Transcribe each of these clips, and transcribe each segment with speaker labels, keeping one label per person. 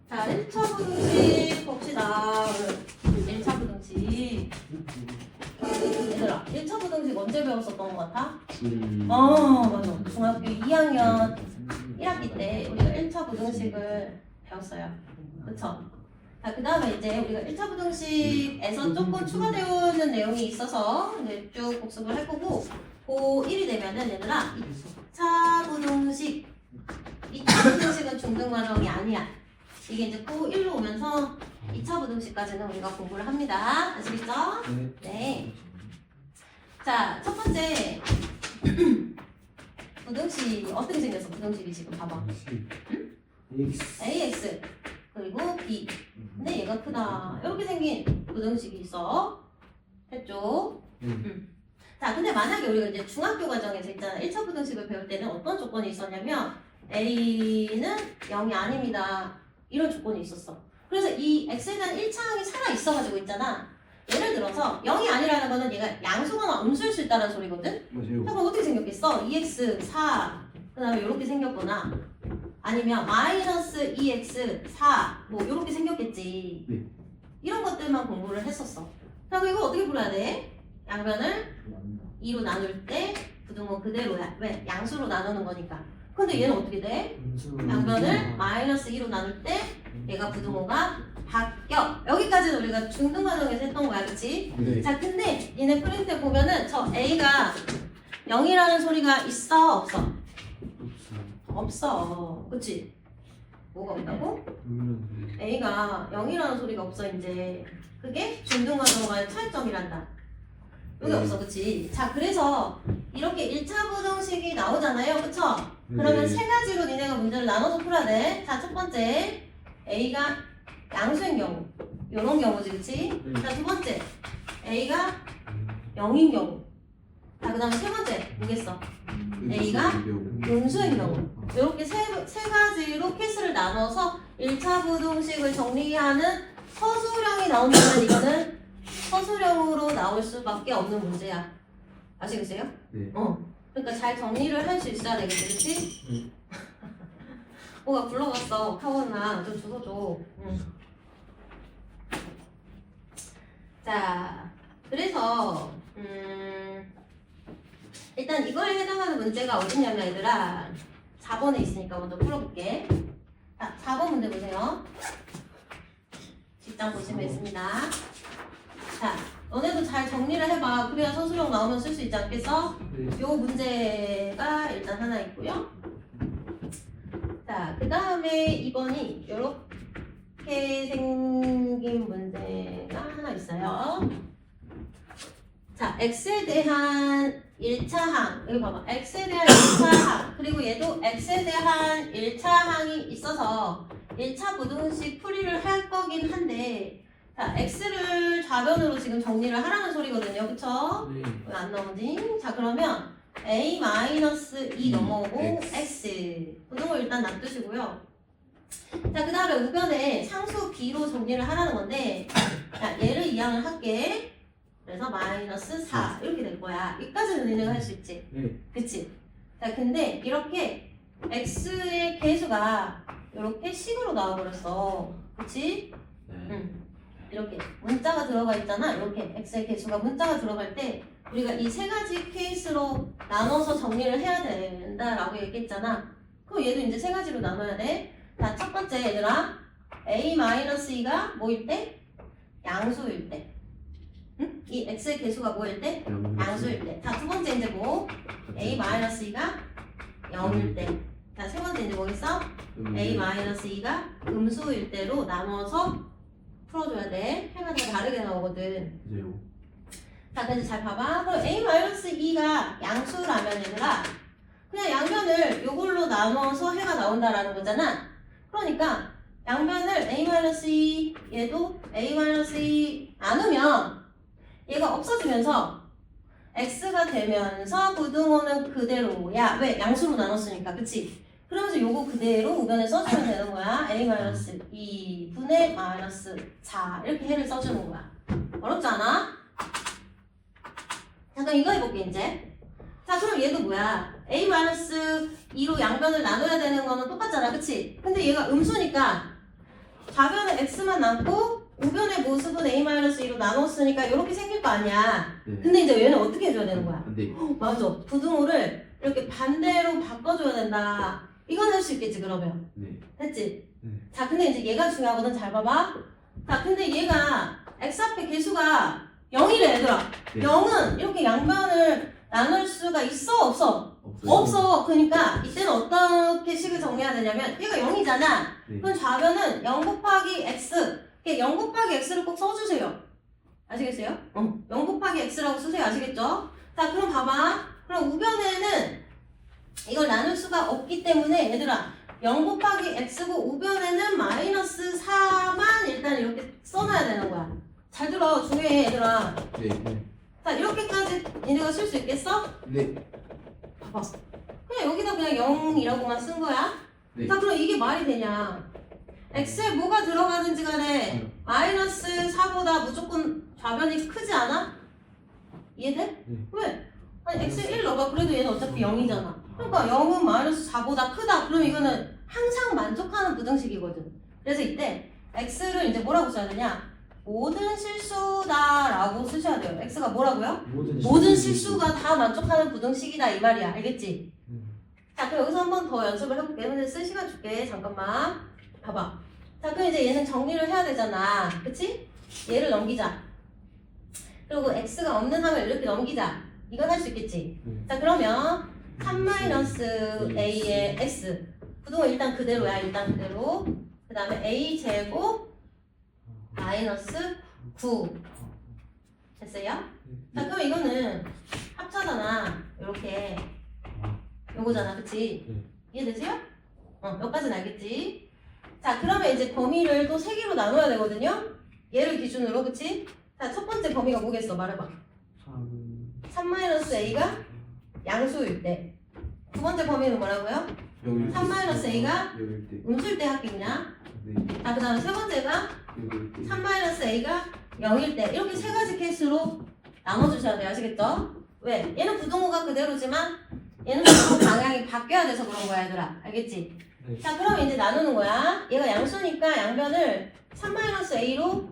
Speaker 1: 자, 1차 부등식 봅시다. 1차 부등식. 얘들아, 1차 부등식 언제 배웠었던 것 같아? 맞아. 중학교 2학년 1학기 때 우리가 1차 부등식을 배웠어요. 그쵸? 자, 그 다음에 이제 우리가 1차 부등식에서 조금 추가되어 있는 내용이 있어서 이제 쭉 복습을 해보고 고1이 되면은 얘들아 2차 부등식 2차 부등식은 중등관형이 아니야. 이게 이제 고1로 오면서 2차 부등식까지는 우리가 공부를 합니다. 아시겠죠? 네. 자, 첫 번째 부등식 어떻게 생겼어? 부등식이 지금 봐봐. AX 그리고 B. 근데 얘가 크다. 이렇게 생긴 부등식이 있어. 됐죠? 자, 근데 만약에 우리가 이제 중학교 과정에서 있잖아. 1차 부등식을 배울 때는 어떤 조건이 있었냐면 A는 0이 아닙니다. 이런 조건이 있었어. 그래서 이 X에 대한 1차항이 살아있어가지고 있잖아. 예를 들어서 0이 아니라는 거는 얘가 양수거나 음수일 수 있다는 소리거든?
Speaker 2: 맞아요.
Speaker 1: 그럼 어떻게 생겼겠어? 2x 4, 그 다음에 이렇게 생겼거나 아니면 마이너스 2x 4, 뭐 이렇게 생겼겠지.
Speaker 2: 네.
Speaker 1: 이런 것들만 공부를 했었어. 그럼 이거 어떻게 풀어야 돼? 양변을 2로 나눌 때 부등호 그대로야. 왜? 양수로 나누는 거니까. 근데 얘는 어떻게 돼? 양변을 마이너스 2로 나눌 때 얘가 부등호가 바뀌어. 여기까지는 우리가 중등관형에서 했던 거야, 그치?
Speaker 2: 네.
Speaker 1: 자, 근데 얘네 프린트에 보면은 저 A가 0이라는 소리가 있어, 없어? 없어. 그치? 뭐가 없다고? A가 0이라는 소리가 없어, 이제. 그게 중등관형과의 차이점이란다. 여기 없어, 그치? 자, 그래서 이렇게 1차 부등식이 나오잖아요, 그쵸? 그러면 세 가지로 니네가 문제를 나눠서 풀어야 돼. 자, 첫 번째, A가 양수인 경우. 요런 경우지, 그치? 자, 두 번째, A가 0인 경우. 자, 그 다음에 세 번째, 뭐겠어? A가 음수인 경우. 이렇게 세 가지로 케이스를 나눠서 1차 부등식을 정리하는 서술형이 나온다면 이거는 서술형으로 나올 수밖에 없는 문제야. 아시겠어요?
Speaker 2: 네.
Speaker 1: 그러니까 잘 정리를 할 수 있어야 되겠지, 그치? 뭐가 불러갔어. 카원아, 좀 주워줘. 자, 그래서 일단 이거에 해당하는 문제가 어디냐면 얘들아 4번에 있으니까 먼저 풀어볼게. 자, 4번 문제 보세요. 직장 보시면 있습니다. 자, 너네도 잘 정리를 해봐. 그래야 서술형 나오면 쓸 수 있지 않겠어? 요 문제가 일단 하나 있고요. 자, 그 다음에 2번이 이렇게 생긴 문제가 하나 있어요. 자, x에 대한 1차항. 여기 봐봐. x에 대한 1차항. 그리고 얘도 x에 대한 1차항이 있어서 1차 부등식 풀이를 할 거긴 한데 자, x를 좌변으로 지금 정리를 하라는 소리거든요. 그쵸?
Speaker 2: 네.
Speaker 1: 왜 안 나오지? 자, 그러면 a-2 넘어오고 x 부등호 일단 놔두시고요. 자, 그 다음에 우변에 상수 b로 정리를 하라는 건데 자, 얘를 이항을 할게. 그래서 마이너스 4 이렇게 될 거야. 여기까지는 너네가 할 수 있지?
Speaker 2: 네.
Speaker 1: 그치? 자, 근데 이렇게 x의 개수가 이렇게 식으로 나와버렸어. 그치? 이렇게 문자가 들어가 있잖아. 이렇게 x의 개수가 문자가 들어갈 때 우리가 이 세 가지 케이스로 나눠서 정리를 해야 된다라고 얘기했잖아. 그럼 얘도 이제 세 가지로 나눠야 돼. 자, 첫 번째 얘들아 a-2가 뭐일 때? 양수일 때. 응? 이 x의 개수가 뭐일 때? 양수일 때. 자, 두 번째 이제 뭐? a-2가 0일 때. 자, 세 번째 이제 뭐겠어? a-2가 음수일 때로 나눠서 풀어줘야 돼. 해마다 다르게 나오거든. 자, 근데 잘 봐봐. 그럼 a-2가 양수라면 얘들아 그냥 양변을 요걸로 나눠서 해가 나온다라는 거잖아. 그러니까 양변을 a-2 얘도 a-2 나누면 얘가 없어지면서 x가 되면서 부등호는 그대로야. 왜? 양수로 나눴으니까. 그치? 그러면서 요거 그대로 우변에 써주면 되는 거야. a-2 분의 마이너스 4 이렇게 해를 써주는 거야. 어렵지 않아? 잠깐 이거 해볼게 이제. 자, 그럼 얘도 뭐야? a-2로 양변을 나눠야 되는 거는 똑같잖아. 그치? 근데 얘가 음수니까 좌변은 x만 남고 우변의 모습은 a-2로 나눴으니까 이렇게 생길 거 아니야.
Speaker 2: 네.
Speaker 1: 근데 이제 얘는 어떻게 해줘야 되는 거야?
Speaker 2: 근데
Speaker 1: 맞아. 부등호를 이렇게 반대로 바꿔줘야 된다. 이건 할 수 있겠지 그러면.
Speaker 2: 네.
Speaker 1: 됐지?
Speaker 2: 네.
Speaker 1: 자 근데 이제 얘가 중요하거든. 잘 봐봐. 자 근데 얘가 x 앞에 개수가 0이래 얘들아.
Speaker 2: 네.
Speaker 1: 0은 이렇게 양변을 나눌 수가 있어 없어?
Speaker 2: 없어요.
Speaker 1: 없어. 그러니까 이때는 어떻게 식을 정리해야 되냐면 얘가 0이잖아.
Speaker 2: 네.
Speaker 1: 그럼 좌변은 0 곱하기 x. 0 곱하기 x를 꼭 써주세요. 아시겠어요? 0 곱하기 x라고 쓰세요. 아시겠죠? 자 그럼 봐봐. 그럼 우변에는 이걸 나눌 수가 없기 때문에 얘들아 0 곱하기 x고 우변에는 마이너스 4만 일단 이렇게 써놔야 되는 거야. 잘 들어. 중요해 얘들아.
Speaker 2: 네.
Speaker 1: 자 이렇게까지 얘네가 쓸 수 있겠어?
Speaker 2: 네.
Speaker 1: 봐봐. 그냥 여기다 그냥 0이라고만 쓴 거야.
Speaker 2: 네.
Speaker 1: 자 그럼 이게 말이 되냐? x에 뭐가 들어가든지 간에 마이너스 4보다 무조건 좌변이 크지 않아? 이해돼?
Speaker 2: 네.
Speaker 1: 왜? 아니 x에 1 넣어봐. 그래도 얘는 어차피 0이잖아. 그러니까 0은 마이너스 4보다 크다. 그럼 이거는 항상 만족하는 부등식이거든. 그래서 이때 x를 이제 뭐라고 써야 되냐? 모든 실수다라고 쓰셔야 돼요. x가 뭐라고요? 모든 실수가 다 만족하는 부등식이다 이 말이야. 알겠지? 자 그럼 여기서 한 번 더 연습을 해볼게. 근데 쓸 시간 줄게. 잠깐만. 봐봐. 자 그럼 이제 얘는 정리를 해야 되잖아. 그치? 얘를 넘기자. 그리고 x가 없는 항을 이렇게 넘기자. 이건 할 수 있겠지? 자 그러면 3-a의 x 부등호 일단 그대로야. 일단 그대로. 그 다음에 a 제곱 마이너스 9 됐어요? 자 그럼 이거는 합차잖아. 이렇게 요거잖아. 그치? 이해되세요? 여기까지는 알겠지? 자 그러면 이제 범위를 또 3개로 나눠야 되거든요. 얘를 기준으로. 그치? 자 첫 번째 범위가 뭐겠어? 말해봐. 3-a가 양수일 때. 두 번째 범위는 뭐라고요? 3-a가 음수일 때 합격이냐? 자 그 다음에 세 번째가 3-a가 0일 때. 이렇게 세 가지 케이스로 나눠주셔야 돼요. 아시겠죠? 왜? 얘는 부등호가 그대로지만 얘는 부등호 방향이 바뀌어야 돼서 그런 거야 얘들아. 알겠지?
Speaker 2: 네.
Speaker 1: 자 그럼 이제 나누는 거야. 얘가 양수니까 양변을 3-a로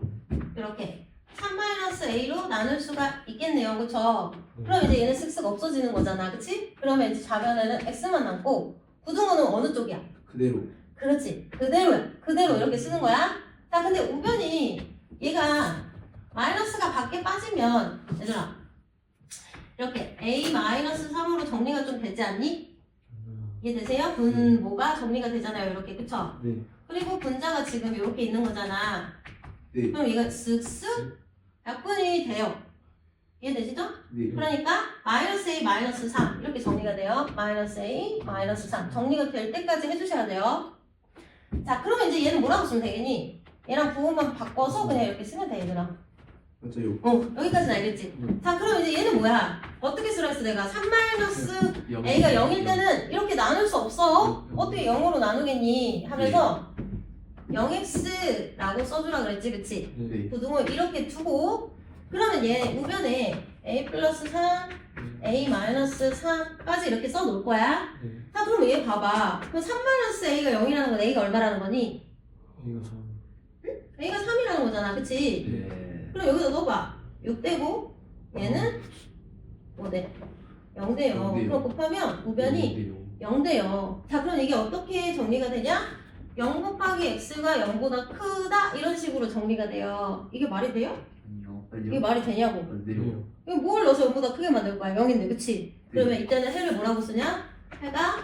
Speaker 1: 이렇게 3-a로 나눌 수가 있겠네요. 그쵸? 그럼 이제 얘는 쓱쓱 없어지는 거잖아. 그치? 그러면 이제 좌변에는 x만 남고 부등호는 어느 쪽이야?
Speaker 2: 그대로.
Speaker 1: 그렇지. 그대로야. 그대로 이렇게 쓰는 거야. 자 근데 우변이 얘가 마이너스가 밖에 빠지면 얘들아 이렇게 a-3으로 정리가 좀 되지 않니? 이해되세요? 분모가 정리가 되잖아요. 이렇게. 그쵸?
Speaker 2: 네.
Speaker 1: 그리고 분자가 지금 이렇게 있는 거잖아.
Speaker 2: 네.
Speaker 1: 그럼 얘가 쓱쓱 약분이 돼요. 이해되시죠?
Speaker 2: 네.
Speaker 1: 그러니까 마이너스 a 마이너스 3 이렇게 정리가 돼요. 마이너스 a 마이너스 3 정리가 될 때까지 해주셔야 돼요. 자 그러면 이제 얘는 뭐라고 쓰면 되겠니? 얘랑 부호만 바꿔서 그냥 이렇게 쓰면 돼 얘들아.
Speaker 2: 맞아요.
Speaker 1: 여기까지는 알겠지? 자 그럼 이제 얘는 뭐야? 어떻게 쓰라 했어 내가? 3-a가 0일 때는 이렇게 나눌 수 없어. 어떻게 0으로 나누겠니? 하면서 0x라고 써주라 그랬지 그치?
Speaker 2: 네.
Speaker 1: 부등호 이렇게 두고 그러면 얘 우변에 a 플러스 3 a 마이너스 3까지 이렇게 써놓을 거야. 자 그럼 얘 봐봐. 그럼 3-a가 0이라는 건 a가 얼마라는 거니? a가 3이라는 거잖아. 그치?
Speaker 2: 네.
Speaker 1: 그럼 여기다 넣어봐. 6대고 얘는 5대 0대 0. 그럼 곱하면 우변이 0대 0. 자 그럼 이게 어떻게 정리가 되냐? 0 곱하기 x가 0보다 크다 이런 식으로 정리가 돼요. 이게 말이 돼요? 이게 말이 되냐고.
Speaker 2: 네요.
Speaker 1: 이거 뭘 넣어서 0보다 크게 만들 거야? 0인데 그치? 그러면 이때는 해를 뭐라고 쓰냐? 해가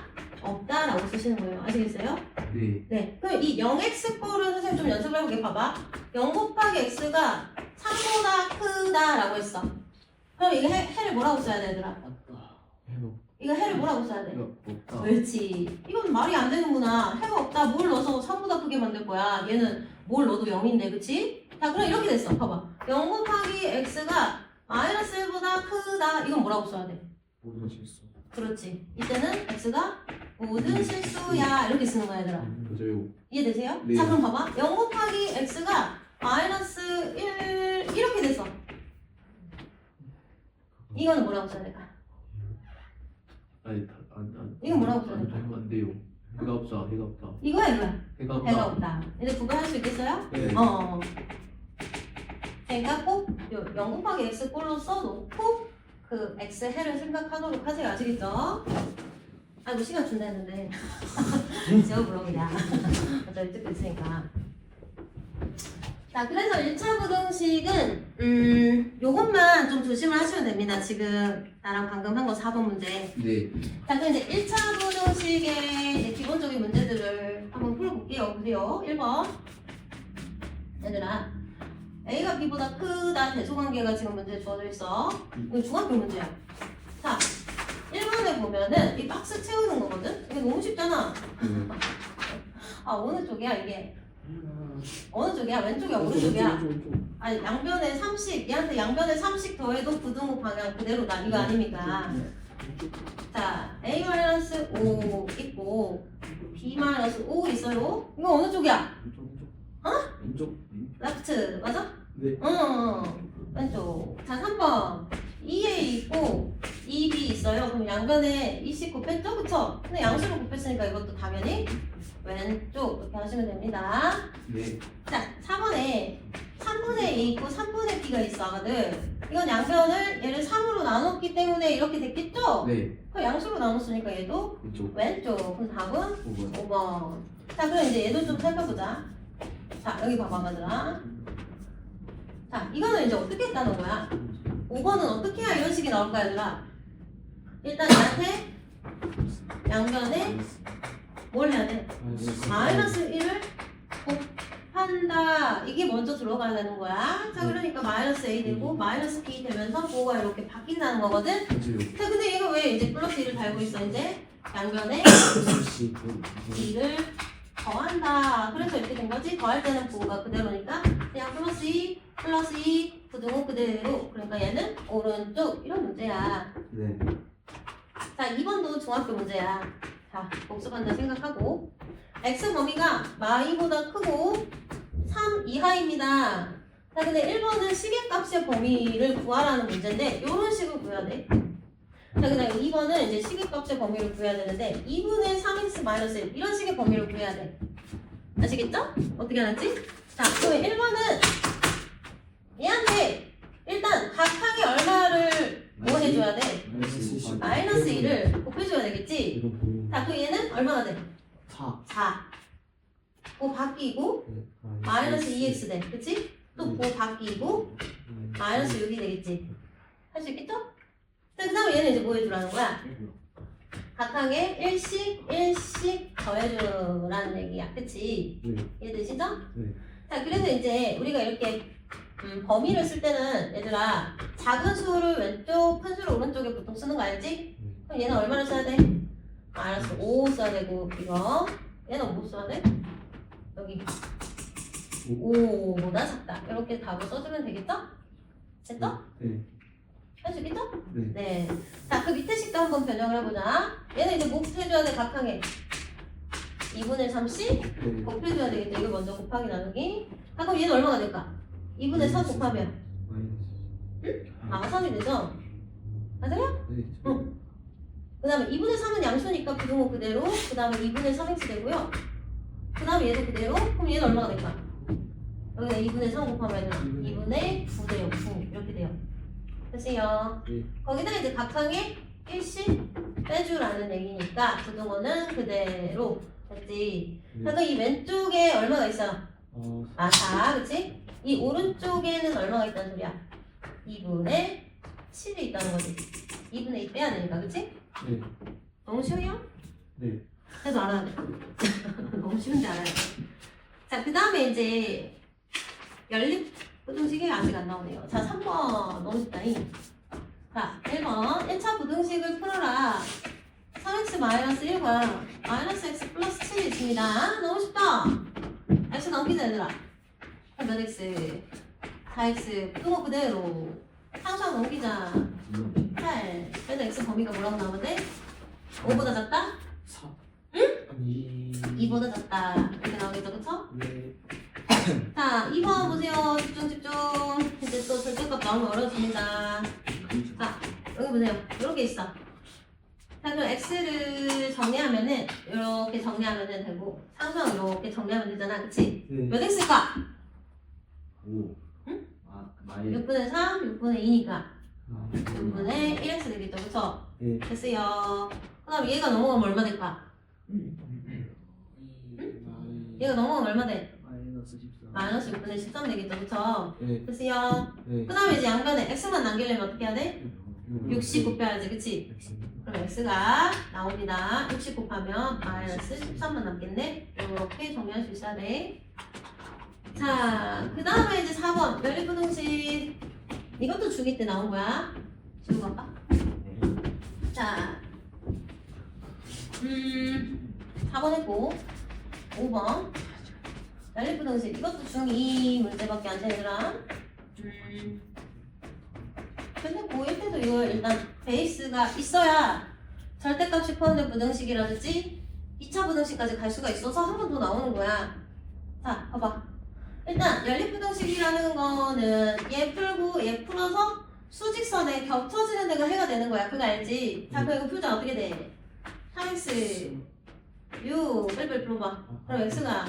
Speaker 1: 없다라고 쓰시는 거예요. 아시겠어요?
Speaker 2: 네.
Speaker 1: 네. 그럼 이 0x 거를 선생님 좀 연습을 해보게. 봐봐. 0 곱하기 x가 3보다 크다라고 했어. 그럼 이게 해를 뭐라고 써야 돼 얘들아? 이거 해를 뭐라고 써야 돼?
Speaker 2: 없다.
Speaker 1: 그렇지. 이건 말이 안 되는구나. 해가 없다. 뭘 넣어서 3보다 크게 만들 거야. 얘는 뭘 넣어도 0인데 그치? 자 그럼 이렇게 됐어. 봐봐. 0 곱하기 x가 마이너스 1보다 크다. 이건 뭐라고 써야 돼?
Speaker 2: 모든 실수.
Speaker 1: 그렇지. 이때는 x가 모든 실수야. 이렇게 쓰는 거야 얘들아.
Speaker 2: 맞아요.
Speaker 1: 이해되세요?
Speaker 2: 네.
Speaker 1: 자 그럼 봐봐. 0 곱하기 x가 마이너스 1 이렇게 됐어. 이거는 뭐라고 써야 될까?
Speaker 2: 아니,
Speaker 1: 이건 뭐라고 써야 돼?
Speaker 2: 안 돼요. 해가 없다. 해가 없다.
Speaker 1: 이거야 이거야.
Speaker 2: 해가 없다.
Speaker 1: 배가 없다. 근데 구분할 수 있겠어요?
Speaker 2: 네.
Speaker 1: 그러니까 꼭 0 곱하기 x 꼴로 써놓고 그 x 해를 생각하도록 하세요. 아시겠죠? 아이고 시간 준다 했는데 지워불어 그냥 어차피 듣고 있으니까. 자, 그래서 1차 부등식은 요것만 좀 조심을 하시면 됩니다. 지금 나랑 방금 한 거 4번 문제.
Speaker 2: 네.
Speaker 1: 자, 그럼 이제 1차 부등식의 이제 기본적인 문제들을 한번 풀어볼게요. 보세요. 1번. 얘들아, A가 B보다 크다 대소관계가 지금 문제에 주어져 있어. 이거 중학교 문제야. 자, 1번에 보면은 이 박스 채우는 거거든? 이게 너무 쉽잖아. 아, 어느 쪽이야, 이게? 어느 쪽이야? 왼쪽이야? 오른쪽이야? 아니, 양변에 30, 얘한테 양변에 30 더해도 부등호 방향 그대로다. 이거 아닙니까? 자, A-5 있고 B-5 있어요. 이거 어느 쪽이야?
Speaker 2: 왼쪽.
Speaker 1: 레프트, 맞아?
Speaker 2: 네.
Speaker 1: 왼쪽. 자, 3번. 2A 있고 2B 있어요. 그럼 양변에 2씩 곱했죠? 그쵸? 근데 양수로 곱했으니까 이것도 당연히 왼쪽 이렇게 하시면 됩니다.
Speaker 2: 네.
Speaker 1: 자, 4번에 3분의 A 있고 3분의 B가 있어, 아가들. 이건 양변을 얘를 3으로 나눴기 때문에 이렇게 됐겠죠?
Speaker 2: 네.
Speaker 1: 그럼 양수로 나눴으니까 얘도
Speaker 2: 왼쪽.
Speaker 1: 왼쪽. 그럼 답은
Speaker 2: 5번.
Speaker 1: 5번. 자, 그럼 이제 얘도 좀 살펴보자. 자, 여기 봐봐, 아가들아. 자, 이거는 이제 어떻게 했다는 거야? 5번은 어떻게 해야 이런 식이 나올까, 얘들아? 일단 얘한테 양변에 뭘 해야 돼? 마이너스 1을 곱한다. 이게 먼저 들어가야 되는 거야. 자, 그러니까 마이너스 A 되고 마이너스 B 되면서 뭐가 이렇게 바뀐다는 거거든? 자, 근데 얘가 왜 이제 플러스 1을 달고 있어, 이제? 양변에 B를 더한다. 그래서 이렇게 된 거지? 더할 때는 부호가 그대로니까 그냥 플러스 2, 플러스 2, 부등호 그대로. 그러니까 얘는 오른쪽. 이런 문제야.
Speaker 2: 네.
Speaker 1: 자, 2번도 중학교 문제야. 자, 복습한다 생각하고 x 범위가 마이보다 크고 3 이하입니다. 자, 근데 1번은 시계값의 범위를 구하라는 문제인데 이런 식으로 구해야 돼. 자, 그 다음에 2번은 이제 시계값의 범위를 구해야 되는데 2분의 3x 마이너스 1 이런 식의 범위를 구해야 돼. 아시겠죠? 어떻게 알았지? 자, 그럼 1번은 얘한테 일단 각 항에 얼마를 뭐 해줘야 돼? 마이너스 1을 곱해줘야 되겠지? 자, 그럼 얘는 얼마나 돼? 4. 뭐 바뀌고 마이너스 2x 돼. 그치? 또 뭐 바뀌고 마이너스 6이 되겠지? 할 수 있겠죠? 자, 그 다음에 얘는 이제 뭐 해주라는 거야? 각 항에 1씩 더해주라는 얘기야. 그치? 이해되시죠? 자, 그래서 이제 우리가 이렇게 범위를 쓸 때는 얘들아 작은 수를 왼쪽, 큰 수를 오른쪽에 보통 쓰는 거 알지? 그럼 얘는 얼마를 써야 돼? 마이너스 5 써야 되고 이거 얘는 뭐 써야 돼? 여기 5보다 작다. 이렇게 답을 써주면 되겠죠? 됐죠?
Speaker 2: 네.
Speaker 1: 할 수 있겠죠?
Speaker 2: 네.
Speaker 1: 네. 자, 그 밑에 식도 한번 변형을 해보자. 얘는 이제 뭐 해줘야 돼? 각 항에 2분의 3씩 곱해줘야 되겠죠? 이거 먼저 곱하기 나누기. 자, 그럼 얘는 얼마가 될까? 2분의 3 곱하면 아, 3이 되죠? 맞아요?
Speaker 2: 네.
Speaker 1: 응. 그 다음에 2분의 3은 양수니까 부등호 그대로. 그 다음에 2분의 3x 되고요. 그 다음에 얘도 그대로. 그럼 얘는 얼마가 될까? 여기다 2분의 3 곱하면 2분의 9 돼요. 9 이렇게 돼요. 됐어요?
Speaker 2: 네.
Speaker 1: 거기다 이제 각 항에 1씩 빼주라는 얘기니까 부등호는 그대로. 됐지? 그래서 이 왼쪽에 얼마가 있어? 4, 그치? 이 오른쪽에는 얼마가 있다는 소리야? 2분의 7이 있다는 거지. 2분의 2 빼야 되니까, 그치?
Speaker 2: 네.
Speaker 1: 너무 쉬워요?
Speaker 2: 네.
Speaker 1: 그래도 알아야 돼. 너무 쉬운지 알아야 돼. 자, 그 다음에 이제 연립 부등식이 아직 안 나오네요. 자, 3번 너무 쉽다니. 자, 1번 1차 부등식을 풀어라. 3x-1과 마이너스 x 플러스 7이 있습니다. 너무 쉽다. x 넘기자 얘들아. 몇 x? 4x 부등호 그대로. 항상 넘기자. 8. 그래서 x 범위가 뭐라고 나오면 돼? 5보다 작다?
Speaker 2: 4.
Speaker 1: 응?
Speaker 2: 아니.
Speaker 1: 2보다 작다. 이렇게 나오겠죠, 그쵸?
Speaker 2: 네.
Speaker 1: 자, 2번 보세요. 집중, 집중. 이제 또 절대값 나오면 어려워집니다. 자, 여기 보세요. 이렇게 있어. 자, 그럼 x를 정리하면은 이렇게 정리하면은 되고 상수항 이렇게 정리하면 되잖아, 그치?
Speaker 2: 네.
Speaker 1: 몇 x일까?
Speaker 2: 5.
Speaker 1: 응?
Speaker 2: 아, 마이.
Speaker 1: 6분의 3, 6분의 2니까
Speaker 2: 아,
Speaker 1: 6분의 1x 되겠죠, 그쵸?
Speaker 2: 네.
Speaker 1: 됐어요. 그 다음 얘가 넘어가면 얼마 될까? 얘가 넘어가면 얼마 돼?
Speaker 2: 마이너스 14.
Speaker 1: 마이너스 6분의 13 되겠죠, 그쵸?
Speaker 2: 네.
Speaker 1: 됐어요.
Speaker 2: 네.
Speaker 1: 그 다음에 이제 양변에 x만 남기려면 어떻게 해야 돼? 60 곱해야지, 그치? 그럼 x가 나옵니다. 60 곱하면 마이너스 13만 남겠네. 이렇게 정리할 수 있어야 돼. 자, 그 다음에 이제 4번 연립부등식. 이것도 중2 때 나온 거야. 지우고 갈까? 자, 4번 했고 5번 연립부등식. 이것도 중2 문제밖에 안 되더라. 근데 고1 때도 이거 일단 베이스가 있어야 절대값이 포함된 부등식이라든지 2차 부등식까지 갈 수가 있어서 한 번 더 나오는 거야. 자, 봐봐. 일단 연립부등식이라는 거는 얘 풀고 얘 풀어서 수직선에 겹쳐지는 데가 해가 되는 거야. 그거 알지? 자, 그럼 이거 풀자 어떻게 돼? 3x 6 빨리빨리 풀어봐. 그럼 x가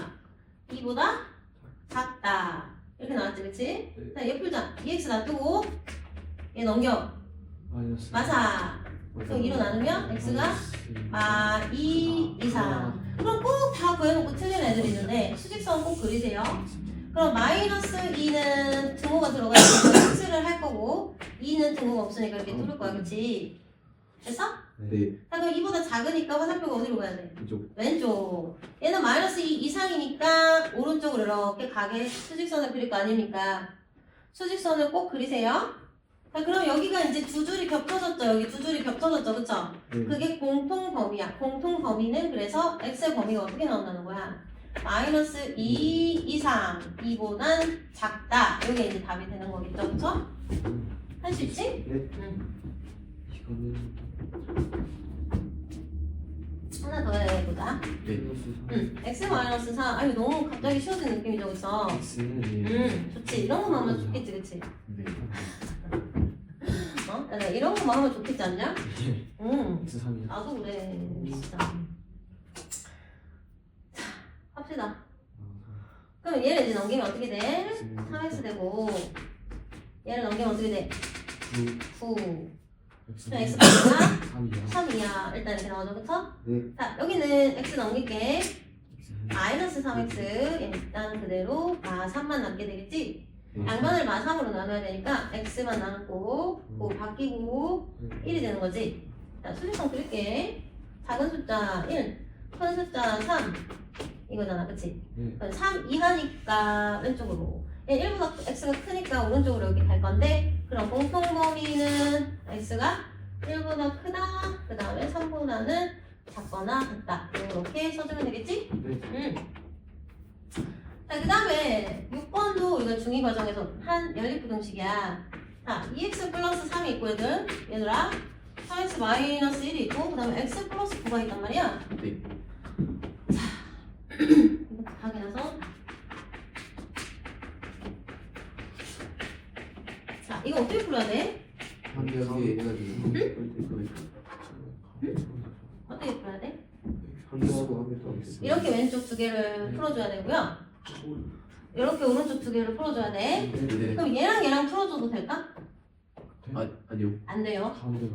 Speaker 1: 2보다 작다. 이렇게 나왔지, 그치? 자, 얘 풀자. 2x 놔두고 얘 넘겨.
Speaker 2: 마이너스.
Speaker 1: 맞아. 그럼 2로 나누면 x가 2 이상. 그럼 꼭 다 구해놓고 틀린 애들이 있는데 수직선 꼭 그리세요. 그럼 마이너스 2는 등호가 들어가 있으니까 x를 할 거고 2는 등호가 없으니까 이렇게 뚫을 거야, 그치? 됐어?
Speaker 2: 네.
Speaker 1: 자, 그럼 2보다 작으니까 화살표가 어디로 가야 돼?
Speaker 2: 이쪽.
Speaker 1: 왼쪽. 얘는 마이너스 2 이상이니까 오른쪽으로 이렇게 가게 수직선을 그릴 거 아닙니까? 수직선을 꼭 그리세요. 자, 그럼 여기가 이제 두 줄이 겹쳐졌죠. 여기 두 줄이 겹쳐졌죠. 그쵸?
Speaker 2: 네.
Speaker 1: 그게 공통 범위야. 공통 범위는 그래서 x의 범위가 어떻게 나온다는 거야? 마이너스 2 이상 2보단 작다. 이게 이제 답이 되는 거겠죠. 그쵸? 할 수 있지?
Speaker 2: 네.
Speaker 1: 응.
Speaker 2: 이거는
Speaker 1: 하나 더 해보자.
Speaker 2: 네.
Speaker 1: x 마이너스 4. 아니 너무 갑자기 쉬워진 느낌이죠. 그쵸?
Speaker 2: X는
Speaker 1: 좋지. 이런 것만 하면 좋겠지. 그치?
Speaker 2: 네.
Speaker 1: 어? 야, 이런 것만 하면 좋겠지 않냐? 응.
Speaker 2: X 3이요.
Speaker 1: 나도 그래. 진짜. 자, 합시다. 그럼 얘를 이제 넘기면 어떻게 돼? 3x 되고 얘를 넘기면 어떻게 돼? 9. 그럼 x 가
Speaker 2: 3이요.
Speaker 1: 3이야. 일단 이렇게 나오죠. 그쵸?
Speaker 2: 네.
Speaker 1: 자, 여기는 x 넘길게. 마이너스 3x 일단 그대로 3만 남게 되겠지? 양변을 마3으로 나눠야 되니까 x만 남고 5 바뀌고 1이 되는 거지. 자, 수직선 그릴게. 작은 숫자 1, 큰 숫자 3 이거잖아, 그치?
Speaker 2: 네.
Speaker 1: 그럼 3 이하니까 왼쪽으로. 얘 1보다 x가 크니까 오른쪽으로 여기 갈 건데 그럼 공통 범위는 x가 1보다 크다, 그 다음에 3보다는 작거나 같다. 이렇게 써주면 되겠지?
Speaker 2: 네.
Speaker 1: 자, 그 다음에 6번도 이거 중2 과정에서 한 연립부등식이야. 자, 2x 플러스 3이 있고 얘들아 4x 마이너스 1이 있고 그 다음에 x 플러스 9가 있단 말이야.
Speaker 2: 네.
Speaker 1: 이거 확인해서 자, 이거 어떻게 풀어야 돼?
Speaker 2: 여기 해가지고.
Speaker 1: 어떻게 풀어야 돼?
Speaker 2: 한번
Speaker 1: 이렇게 왼쪽 두 개를 풀어줘야 되고요. 이렇게 오른쪽 두 개를 풀어줘야 돼.
Speaker 2: 네.
Speaker 1: 그럼 얘랑 풀어줘도 될까?
Speaker 2: 아니요.
Speaker 1: 안 돼요.
Speaker 2: 가운데가.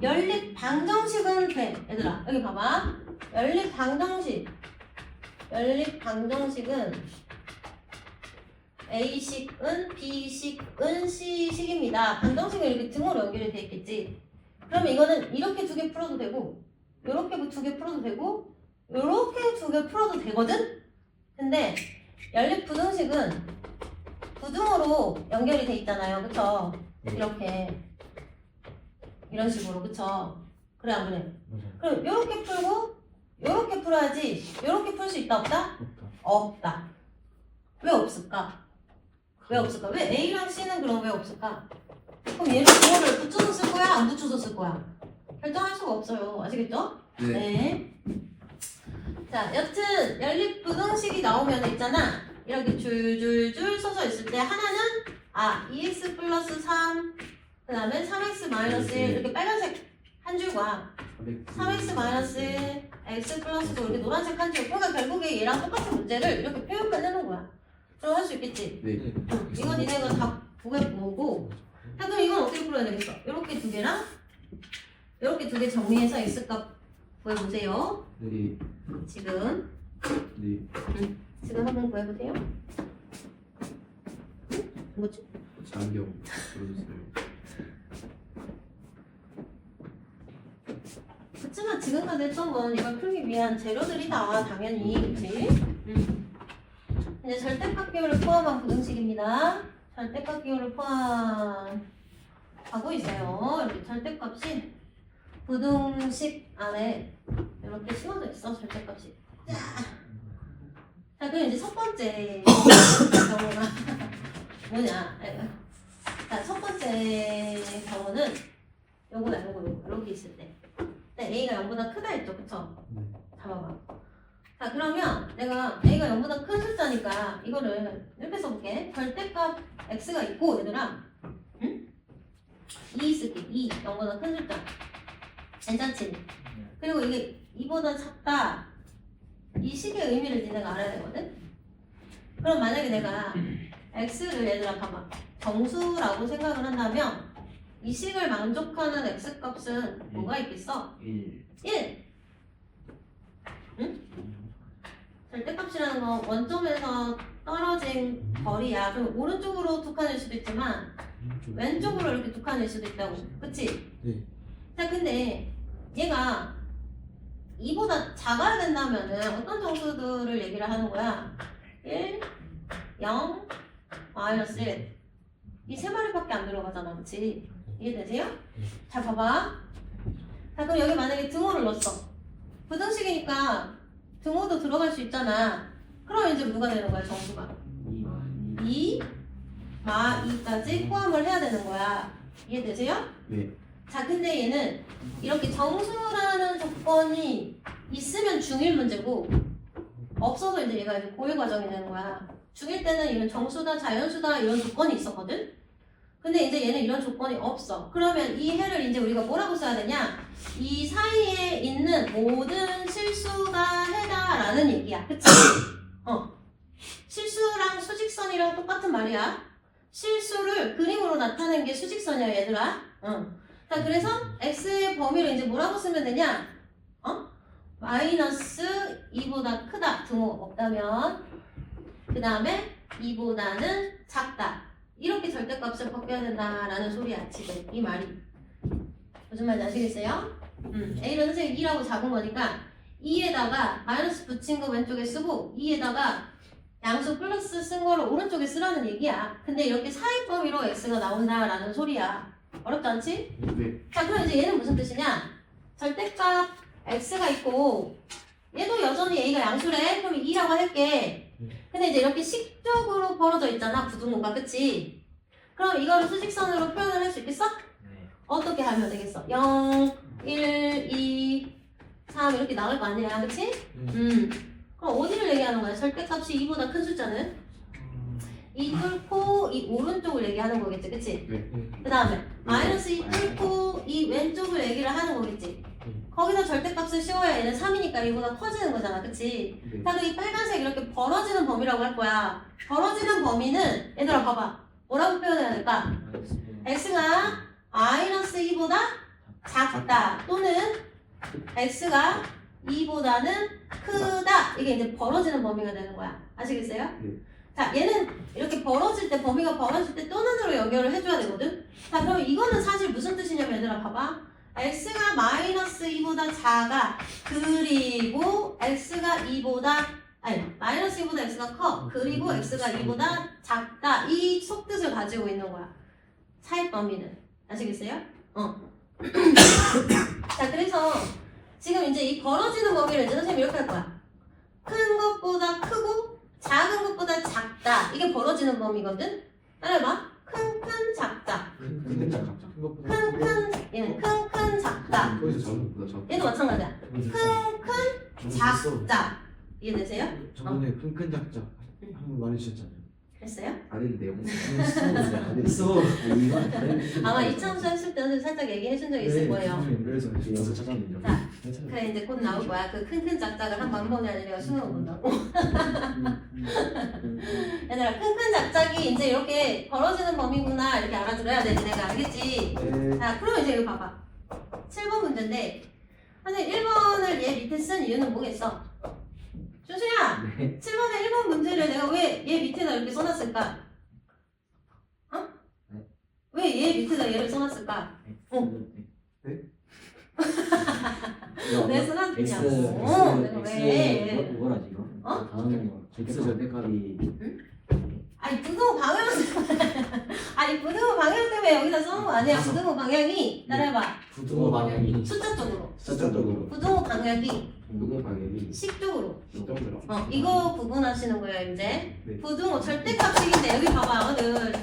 Speaker 1: 연립 방정식은 돼. 얘들아, 여기 봐봐. 연립 방정식은 A식은 B식은 C식입니다. 방정식은 이렇게 등으로 연결이 돼 있겠지. 그러면 이거는 이렇게 두 개 풀어도 되고 이렇게 두 개 풀어도 되고 이렇게 두 개 풀어도 되거든? 근데 연립 부등식은 부등으로 연결이 돼 있잖아요. 그쵸? 이렇게 이런 식으로. 그쵸? 그래 안 그래? 그럼 이렇게 풀고 이렇게 풀어야지. 이렇게 풀 수 있다 없다? 없다. 왜 없을까? 왜 없을까? 왜 A랑 C는 그럼 왜 없을까? 그럼 얘를 부호를 붙여서 쓸 거야? 안 붙여서 쓸 거야? 결정할 수가 없어요. 아시겠죠? 네. 자, 여튼 연립부등식이 나오면 있잖아. 이렇게 줄줄줄 써져 있을 때 하나는 2x 플러스 3 그 다음에 3x 마이너스 1 이렇게 빨간색 한 줄과 3x 마이너스 x 플러스 이렇게 노란색 한 줄. 그러니까 결국에 얘랑 똑같은 문제를 이렇게 표현 끝내는 거야. 그럼 할 수 있겠지?
Speaker 2: 네.
Speaker 1: 이건 니네가 다 구해보고. 자, 그럼 이건 어떻게 풀어야 되겠어? 이렇게 두 개랑 이렇게 두 개 정리해서 x값 구해보세요.
Speaker 2: 네.
Speaker 1: 지금 한번 구해보세요. 뭐지?
Speaker 2: 장경 들어주세요.
Speaker 1: 그치만 지금까지 했던 건 이걸 풀기 위한 재료들이다. 당연히. 그치? 이제 절대값 기호를 포함한 부등식입니다. 절대값 기호를 포함하고 있어요. 이렇게 절대값이 부등식 안에 이렇게 심어져 있어. 절대값이. 자, 그럼 이제 첫 번째 경우가 뭐냐? 자, 첫 번째 경우는 요거야, 요거 이렇게 있을 때. 네, A가 0보다 크다 했죠, 그쵸? 잡아봐. 자, 그러면 내가 A가 0보다 큰 숫자니까 이거를 이렇게 써볼게. 절대값 X가 있고, 얘들아. 응? 2 있을게. 2, 0보다 큰 숫자. 괜찮지? 그리고 이게 2보다 작다. 이 식의 의미를 니네가 알아야 되거든? 그럼 만약에 내가 X를 얘들아 봐봐. 정수라고 생각을 한다면 이 식을 만족하는 X값은 뭐가 있겠어? 1. 응? 절대값이라는 건 원점에서 떨어진 거리야. 그럼 오른쪽으로 두 칸일 수도 있지만 왼쪽으로 이렇게 두 칸일 수도 있다고. 그치?
Speaker 2: 네.
Speaker 1: 자, 근데 얘가 2보다 작아야 된다면은 어떤 정수들을 얘기를 하는 거야? 1, 0, 마이너스 1. 이 세 마리밖에 안 들어가잖아. 그치? 이해되세요? 자, 봐봐. 자, 그럼 여기 만약에 등호를 넣었어. 부등식이니까 등호도 들어갈 수 있잖아. 그럼 이제 누가 되는 거야, 정수가? 2, 마 2까지 포함을 해야 되는 거야. 이해되세요?
Speaker 2: 네.
Speaker 1: 자, 근데 얘는 이렇게 정수라는 조건이 있으면 중1 문제고 없어서 이제 얘가 이제 고유 과정이 되는 거야. 중1 때는 이런 정수다, 자연수다 이런 조건이 있었거든? 근데 이제 얘는 이런 조건이 없어. 그러면 이 해를 이제 우리가 뭐라고 써야 되냐? 이 사이에 있는 모든 실수가 해다라는 얘기야. 그치? 실수랑 수직선이랑 똑같은 말이야. 실수를 그림으로 나타낸 게 수직선이야, 얘들아. 자, 그래서 x의 범위를 이제 뭐라고 쓰면 되냐? 마이너스 2보다 크다. 등호 없다면. 그 다음에 2보다는 작다. 이렇게 절대값을 바뀌어야 된다라는 소리야, 지금. 이 말이. 무슨 말인지 아시겠어요? A를 선생님 2라고 잡은 거니까 2에다가 마이너스 붙인 거 왼쪽에 쓰고 2에다가 양수 플러스 쓴 거를 오른쪽에 쓰라는 얘기야. 근데 이렇게 사이 범위로 x가 나온다라는 소리야. 어렵지 않지?
Speaker 2: 네.
Speaker 1: 자, 그럼 이제 얘는 무슨 뜻이냐? 절대값 x가 있고 얘도 여전히 a가 양수래. 그럼 2라고 할게. 근데 이제 이렇게 식적으로 벌어져 있잖아, 부등호가. 그치? 그럼 이거를 수직선으로 표현을 할 수 있겠어?
Speaker 3: 네.
Speaker 1: 어떻게 하면 되겠어? 0, 1, 2, 3 이렇게 나올 거 아니야, 그치? 그럼 어디를 얘기하는 거야? 절대값이 2보다 큰 숫자는? 이 뚫고 이 오른쪽을 얘기하는 거겠지, 그치?
Speaker 2: 네.
Speaker 1: 그 다음에 마이너스 2 뚫고 이 왼쪽을 얘기를 하는 거겠지? 거기서 절대값을 씌워야 얘는 3이니까 이보다 커지는 거잖아, 그치?
Speaker 2: 네.
Speaker 1: 자, 이 빨간색 이렇게 벌어지는 범위라고 할 거야. 벌어지는 범위는 얘들아 봐봐. 뭐라고 표현해야 될까? x가 마이너스 2보다 작다 또는 x가 2보다는 크다. 이게 이제 벌어지는 범위가 되는 거야. 아시겠어요?
Speaker 2: 네.
Speaker 1: 자, 얘는 이렇게 벌어질 때, 범위가 벌어질 때 또는으로 연결을 해줘야 되거든? 자, 그럼 이거는 사실 무슨 뜻이냐면 얘들아 봐봐. x가 마이너스 2보다 작아. 그리고 x가 2보다 마이너스 2보다 x가 커. 그리고 x가 2보다 작다. 이 속뜻을 가지고 있는 거야. 차이 범위는. 아시겠어요? 자, 그래서 지금 이제 이 벌어지는 범위를 이제 선생님이 이렇게 할 거야. 큰 것보다 크고 작은 것보다 작다. 이게 벌어지는 범위거든? 따라해봐. 큰, 작다.
Speaker 2: 근데 작다.
Speaker 1: 얘는 큰, 작다.
Speaker 2: 거기서 작은 것보다 작다.
Speaker 1: 얘도 마찬가지야. 큰, 작다. 이해되세요?
Speaker 4: 저번에 큰 작자 한번 말해주셨잖아요.
Speaker 1: 했어요?
Speaker 2: 안 했는데요.
Speaker 3: 했어.
Speaker 1: 아마 이창수 했을 때는 살짝 얘기해 준 적이 있을 거예요.
Speaker 3: 그래서 연습 찾았는데.
Speaker 1: 자, 그래 이제 곧 나올 거야. 그 큰큰 짝짝을 한 번에 아니라 수능 본다고. 얘들아 큰큰 짝짝이 이제 이렇게 벌어지는 범위구나 이렇게 알아들어야 돼. 내가 알겠지?
Speaker 3: 네.
Speaker 1: 자 그럼 이제 이거 봐봐. 7번 문제인데 근데 1번을 얘 밑에 쓴 이유는 뭐겠어? 준수야!
Speaker 2: 네.
Speaker 1: 7번에 1번 문제를 내가 왜 얘 밑에다 이렇게 써놨을까? 어? 왜 얘 밑에다 얘를 써놨을까? 왜 써놨냐고. 내가 왜?
Speaker 4: 뭐라지 이거?
Speaker 1: 어?
Speaker 4: 다음 거
Speaker 2: X 절대값이
Speaker 1: 아니 부등호 방향 아니 부등호 방향 때문에 여기다 써놓은 거 아니야. 부등호 방향이 따라해봐.
Speaker 4: 부등호 방향이
Speaker 1: 숫자 쪽으로.
Speaker 2: 숫자적으로
Speaker 1: 부등호 방향이
Speaker 2: 누구 방향이
Speaker 1: 식 쪽으로.
Speaker 2: 시점으로
Speaker 1: 이거 구분하시는 거예요 이제.
Speaker 2: 네.
Speaker 1: 부등호 절대값식인데 여기 봐봐 오늘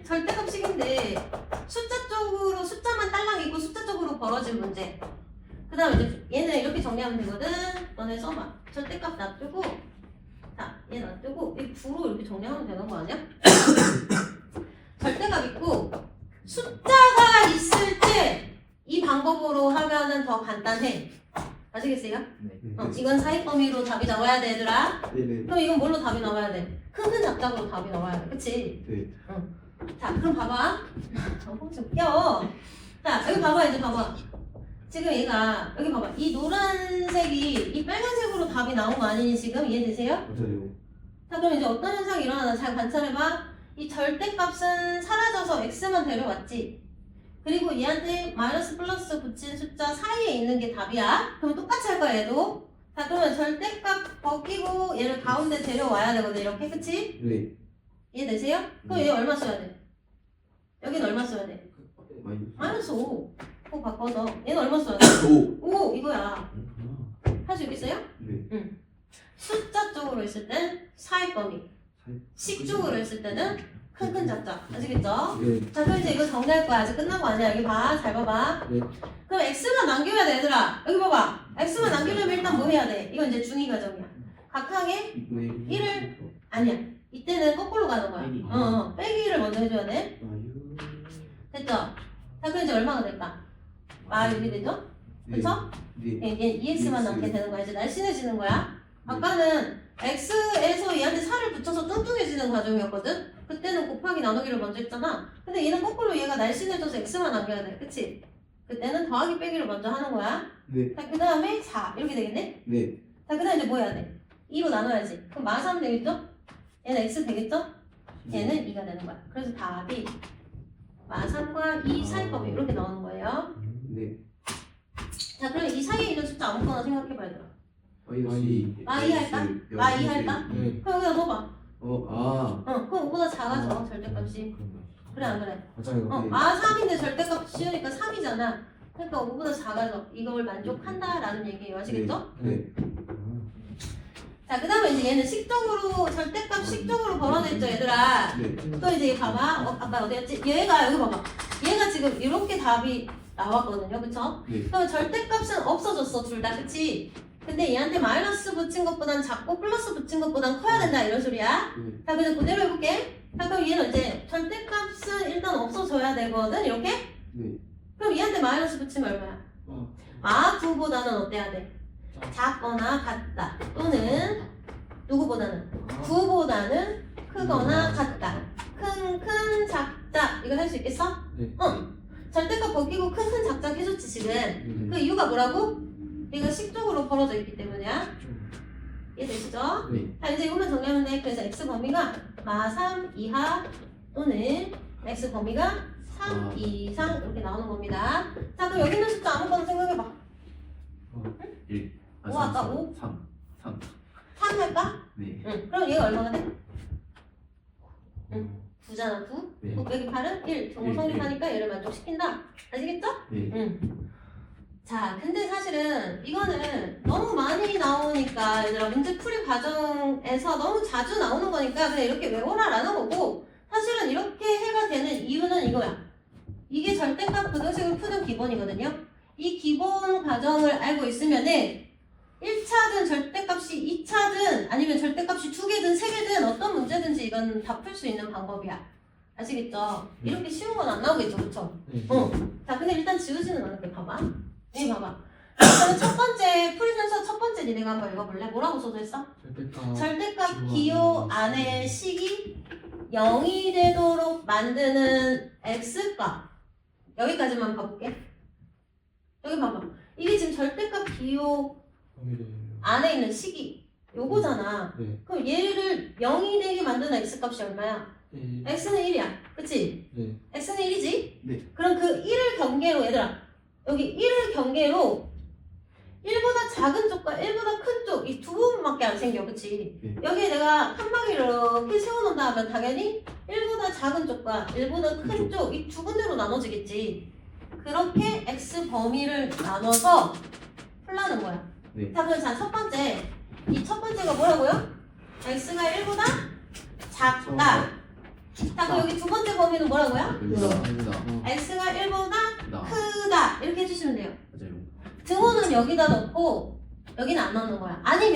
Speaker 1: 절대값식인데 숫자 쪽으로 숫자만 딸랑 있고 숫자 쪽으로 벌어진 문제. 그 다음 이제 얘는 이렇게 정리하면 되거든. 너네 써봐. 절대값 놔두고 자, 얘 놔두고 이 부로 이렇게 정리하면 되는 거 아니야? 절대값 있고 숫자가 있을 때 이 방법으로 하면은 더 간단해. 아시겠어요? 이건 사이 범위로 답이 나와야 돼 얘들아.
Speaker 2: 네네
Speaker 1: 그럼 이건 뭘로 답이 나와야 돼? 큰큰 작작으로 답이 나와야 돼. 그치?
Speaker 2: 네.
Speaker 1: 자 그럼 봐봐. 너무 웃겨. 자 여기 봐봐 이제 봐봐. 지금 얘가 여기 봐봐. 이 노란색이 이 빨간색으로 답이 나온 거 아니니 지금 이해되세요?
Speaker 2: 맞아요.
Speaker 1: 자 그럼 이제 어떤 현상이 일어나나 잘 관찰해봐. 이 절대값은 사라져서 x만 데려왔지. 그리고 얘한테 마이너스 플러스 붙인 숫자 사이에 있는 게 답이야. 그럼 똑같이 할 거야 얘도. 자 그러면 절대값 벗기고 얘를 가운데 데려와야 되거든 이렇게. 그치?
Speaker 2: 네.
Speaker 1: 이해되세요? 그럼 얘 얼마 써야 돼? 여긴 얼마 써야 돼? 마이너스 5. 5 바꿔서 얘는 얼마 써야 돼? 5 이거야. 할 수 있겠어요?
Speaker 2: 네.
Speaker 1: 숫자 쪽으로 있을 땐 사이 범위, 식 쪽으로 있을 때는 큰큰 작작. 아시겠죠?
Speaker 2: 네.
Speaker 1: 자 그럼 이제 이거 정리할 거야. 아직 끝난 거 아니야. 여기 봐. 잘 봐봐.
Speaker 2: 네.
Speaker 1: 그럼 x만 남겨야 돼 얘들아. 여기 봐봐. x만 남기려면 일단 뭐 해야 돼? 이건 이제 중2 과정이야. 각항에 1을 아니야. 이때는 거꾸로 가는 거야.
Speaker 4: 빼기.
Speaker 1: 빼기를 먼저 해줘야 돼. 됐죠? 자 그럼 이제 얼마가 될까? 이렇게 되죠? 그쵸?
Speaker 2: 네.
Speaker 1: 얘 EX만 남게 되는 거야. 이제 날씬해지는 거야. 아까는 X에서 얘한테 4를 붙여서 뚱뚱해지는 과정이었거든? 그때는 곱하기 나누기를 먼저 했잖아. 근데 얘는 거꾸로 얘가 날씬해져서 X만 남겨야 돼. 그치? 그때는 더하기 빼기를 먼저 하는 거야.
Speaker 2: 네.
Speaker 1: 자, 그 다음에 4. 이렇게 되겠네?
Speaker 2: 네.
Speaker 1: 자, 그 다음에 이제 뭐 해야 돼? 2로 나눠야지. 그럼 마삼 되겠죠? 얘는 X 되겠죠? 얘는 2가 되는 거야. 그래서 답이 마삼과 2 사이법이 이렇게 나오는 거예요.
Speaker 2: 네.
Speaker 1: 자, 그럼 이 사이에 있는 숫자 아무거나 생각해봐야 돼.
Speaker 2: 마이
Speaker 1: 할까? 마이 할까?
Speaker 2: 네.
Speaker 1: 그럼 여기다 넣어봐.
Speaker 2: 아.
Speaker 1: 그럼 5보다 작아져, 절대값이. 그래, 안 그래?
Speaker 3: 맞아요.
Speaker 2: 네.
Speaker 1: 3인데 절대값 씌우니까 3이잖아. 그러니까 5보다 작아져. 이걸 만족한다라는 얘기예요. 아시겠죠?
Speaker 2: 네.
Speaker 1: 자, 그 다음에 이제 얘는 식적으로, 절대값 식적으로 벌어냈죠, 얘들아.
Speaker 2: 네.
Speaker 1: 또 이제 봐봐. 아까 어디였지? 얘가, 여기 봐봐. 얘가 지금 이렇게 답이 나왔거든요. 그쵸?
Speaker 2: 네.
Speaker 1: 그럼 절대값은 없어졌어, 둘 다. 그치? 근데 얘한테 마이너스 붙인 것보단 작고 플러스 붙인 것보단 커야 된다, 이런 소리야.
Speaker 2: 네.
Speaker 1: 자, 그래서 그대로 해볼게. 자, 그럼 얘는 이제 절대값은 일단 없어져야 되거든, 이렇게?
Speaker 2: 네.
Speaker 1: 그럼 얘한테 마이너스 붙이면 얼마야? 9보다는 어때야 돼? 작거나 같다. 또는 누구보다는? 9보다는 크거나 같다. 큰, 작작. 이거 할 수 있겠어?
Speaker 2: 네.
Speaker 1: 절대값 벗기고 큰, 작작 해줬지, 지금. 그 이유가 뭐라고? 얘가 식적으로 벌어져 있기 때문이야. 이해되시죠?
Speaker 2: 네.
Speaker 1: 자, 이제 이것만 정리하면 돼. 그래서 x 범위가 마3 이하 또는 x 범위가 3 이상 이렇게 나오는 겁니다. 자, 그럼 여기 있는 숫자 아무거나 생각해봐.
Speaker 2: 1.
Speaker 1: 오, 아까 5?
Speaker 2: 3.
Speaker 1: 3 할까?
Speaker 2: 네.
Speaker 1: 응. 그럼 얘가 얼마가 돼? 9잖아, 9.
Speaker 2: 네.
Speaker 1: 9 빼기 8은 1. 정보 성립하니까 얘를 만족시킨다. 아시겠죠?
Speaker 2: 네.
Speaker 1: 응. 자, 근데 사실은 이거는 너무 많이 나오니까 얘들아 문제풀이 과정에서 너무 자주 나오는 거니까 그냥 이렇게 외워라라는 거고 사실은 이렇게 해가 되는 이유는 이거야. 이게 절대값 부등식을 푸는 기본이거든요. 이 기본 과정을 알고 있으면은 1차든 절대값이 2차든 아니면 절대값이 2개든 3개든 어떤 문제든지 얼마든지 이건 다 풀 수 있는 방법이야. 아시겠죠? 이렇게 쉬운 건 안 나오겠죠, 그쵸?
Speaker 3: 네.
Speaker 1: 자, 근데 일단 지우지는 않을게. 봐봐. 여기 봐봐. 그러면 첫 번째 풀면서 첫 번째 니네가 한번 읽어볼래? 뭐라고 써져 있어? 절대값 기호 안에 식이 0이 되도록 만드는 x값. 여기까지만 봐볼게. 여기 봐봐. 이게 지금 절대값 기호 안에 있는 식이 요거잖아.
Speaker 3: 네.
Speaker 1: 그럼 얘를 0이 되게 만드는 x값이 얼마야? x는 1이야. 그치?
Speaker 3: 네.
Speaker 1: x는 1이지?
Speaker 2: 네.
Speaker 1: 그럼 그 1을 경계로 얘들아 여기 1을 경계로 1보다 작은 쪽과 1보다 큰 쪽 이 두 부분밖에 안 생겨. 그치?
Speaker 2: 네.
Speaker 1: 여기에 내가 칸막이를 이렇게 세워놓는다 하면 당연히 1보다 작은 쪽과 1보다 큰 쪽 이 두 군데로 나눠지겠지. 그렇게 x 범위를 나눠서 풀라는 거야.
Speaker 2: 네.
Speaker 1: 자, 그럼 자, 첫 번째 이 첫 번째가 뭐라고요? x가 1보다 작다. 자, 그럼 여기 두 번째 범위는 뭐라고요?
Speaker 2: 아닙니다.
Speaker 1: x가 1보다
Speaker 2: 나.
Speaker 1: 크다. 이렇게 해주시면 돼요.
Speaker 2: 맞아요.
Speaker 1: 등호는 여기다 넣고 여기는 안 넣는 거야. 아니면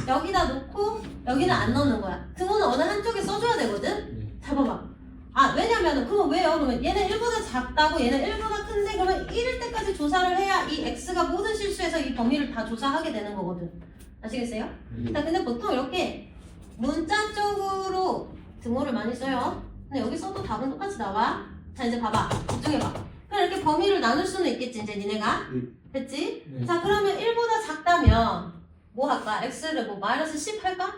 Speaker 1: 여기다 놓고 여기는 안 넣는 거야. 등호는 어느 한쪽에 써줘야 되거든.
Speaker 3: 네.
Speaker 1: 잘 봐봐. 아, 왜냐면은 그거 왜요? 그러면 얘는 1보다 작다고 얘는 1보다 큰데 그러면 1일 때까지 조사를 해야 이 x가 모든 실수에서 이 범위를 다 조사하게 되는 거거든. 아시겠어요?
Speaker 2: 네.
Speaker 1: 자, 근데 보통 이렇게 문자 쪽으로 등호를 많이 써요. 근데 여기 써도 답은 똑같이 나와. 자, 이제 봐봐. 집중해봐. 그럼 이렇게 범위를 나눌 수는 있겠지, 이제 니네가.
Speaker 2: 네.
Speaker 1: 됐지?
Speaker 3: 네.
Speaker 1: 자, 그러면 1보다 작다면 뭐 할까? x를 뭐 마이너스 10 할까?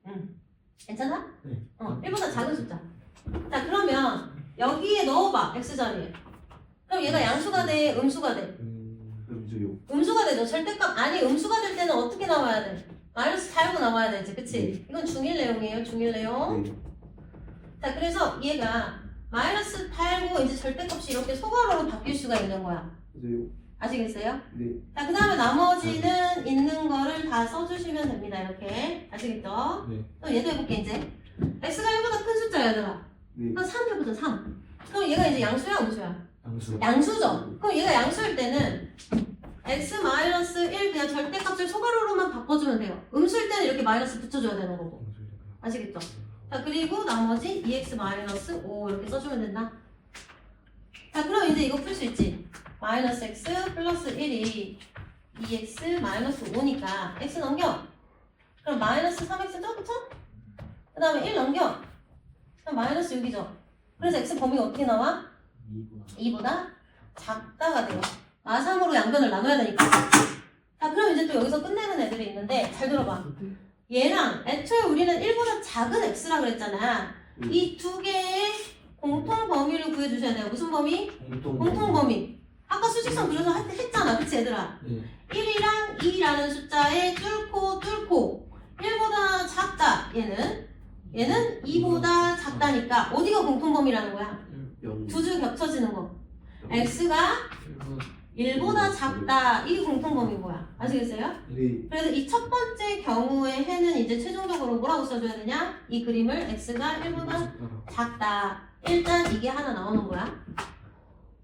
Speaker 1: 응. 괜찮아?
Speaker 3: 네.
Speaker 1: 1보다 작은 숫자. 자, 그러면 여기에 넣어봐, x 자리에. 그럼 얘가 양수가 돼, 음수가 돼?
Speaker 2: 음수요.
Speaker 1: 음수가 되죠. 절대값 아니 음수가 될 때는 어떻게 나와야 돼? 마이너스 8고 나와야 되지, 그치? 이건 중1 내용이에요, 중1 내용.
Speaker 2: 네.
Speaker 1: 자, 그래서 얘가 마이너스 8고 이제 절대값이 이렇게 소괄호로 바뀔 수가 있는 거야.
Speaker 2: 맞아요.
Speaker 1: 아시겠어요?
Speaker 2: 네.
Speaker 1: 자, 그 다음에 나머지는 있는 거를 다 써주시면 됩니다, 이렇게. 아시겠죠?
Speaker 3: 네.
Speaker 1: 또 얘도 해볼게, 이제. x가 1보다 큰 숫자야, 얘들아.
Speaker 2: 네.
Speaker 1: 그럼 3 해보자, 3. 그럼 얘가 이제 양수야, 음수야?
Speaker 3: 양수.
Speaker 1: 양수죠. 그럼 얘가 양수일 때는 x-1 그냥 절대값을 소괄호로만 바꿔주면 돼요. 음수일 때는 이렇게 마이너스 붙여줘야 되는 거고. 아시겠죠? 자, 그리고 나머지 2x-5 이렇게 써주면 된다. 자, 그럼 이제 이거 풀 수 있지. 마이너스 x 플러스 1이 2x-5니까 x 넘겨. 그럼 마이너스 3x죠? 그쵸? 그 다음에 1 넘겨. 그럼 마이너스 6이죠. 그래서 x 범위가 어떻게 나와? 2보다 작다가 돼요. 아3으로 양변을 나눠야 되니까. 자, 그럼 이제 또 여기서 끝내는 애들이 있는데 잘 들어봐. 얘랑 애초에 우리는 1보다 작은 x라 그랬잖아. 이 두 개의 공통 범위를 구해주셔야 돼요. 무슨 범위? 공통 범위. 아까 수직선 그려서 했잖아. 그치 얘들아?
Speaker 3: 네.
Speaker 1: 1이랑 2라는 숫자에 뚫고 1보다 작다. 얘는 2보다 작다니까 어디가 공통 범위라는 거야?
Speaker 2: 0.
Speaker 1: 두 줄 겹쳐지는 거. x가 1보다 작다. 이게 공통범위인 거야. 아시겠어요?
Speaker 2: 네.
Speaker 1: 그래서 이 첫 번째 경우의 해는 이제 최종적으로 뭐라고 써줘야 되냐? 이 그림을 x가 1보다 작다. 일단 이게 하나 나오는 거야.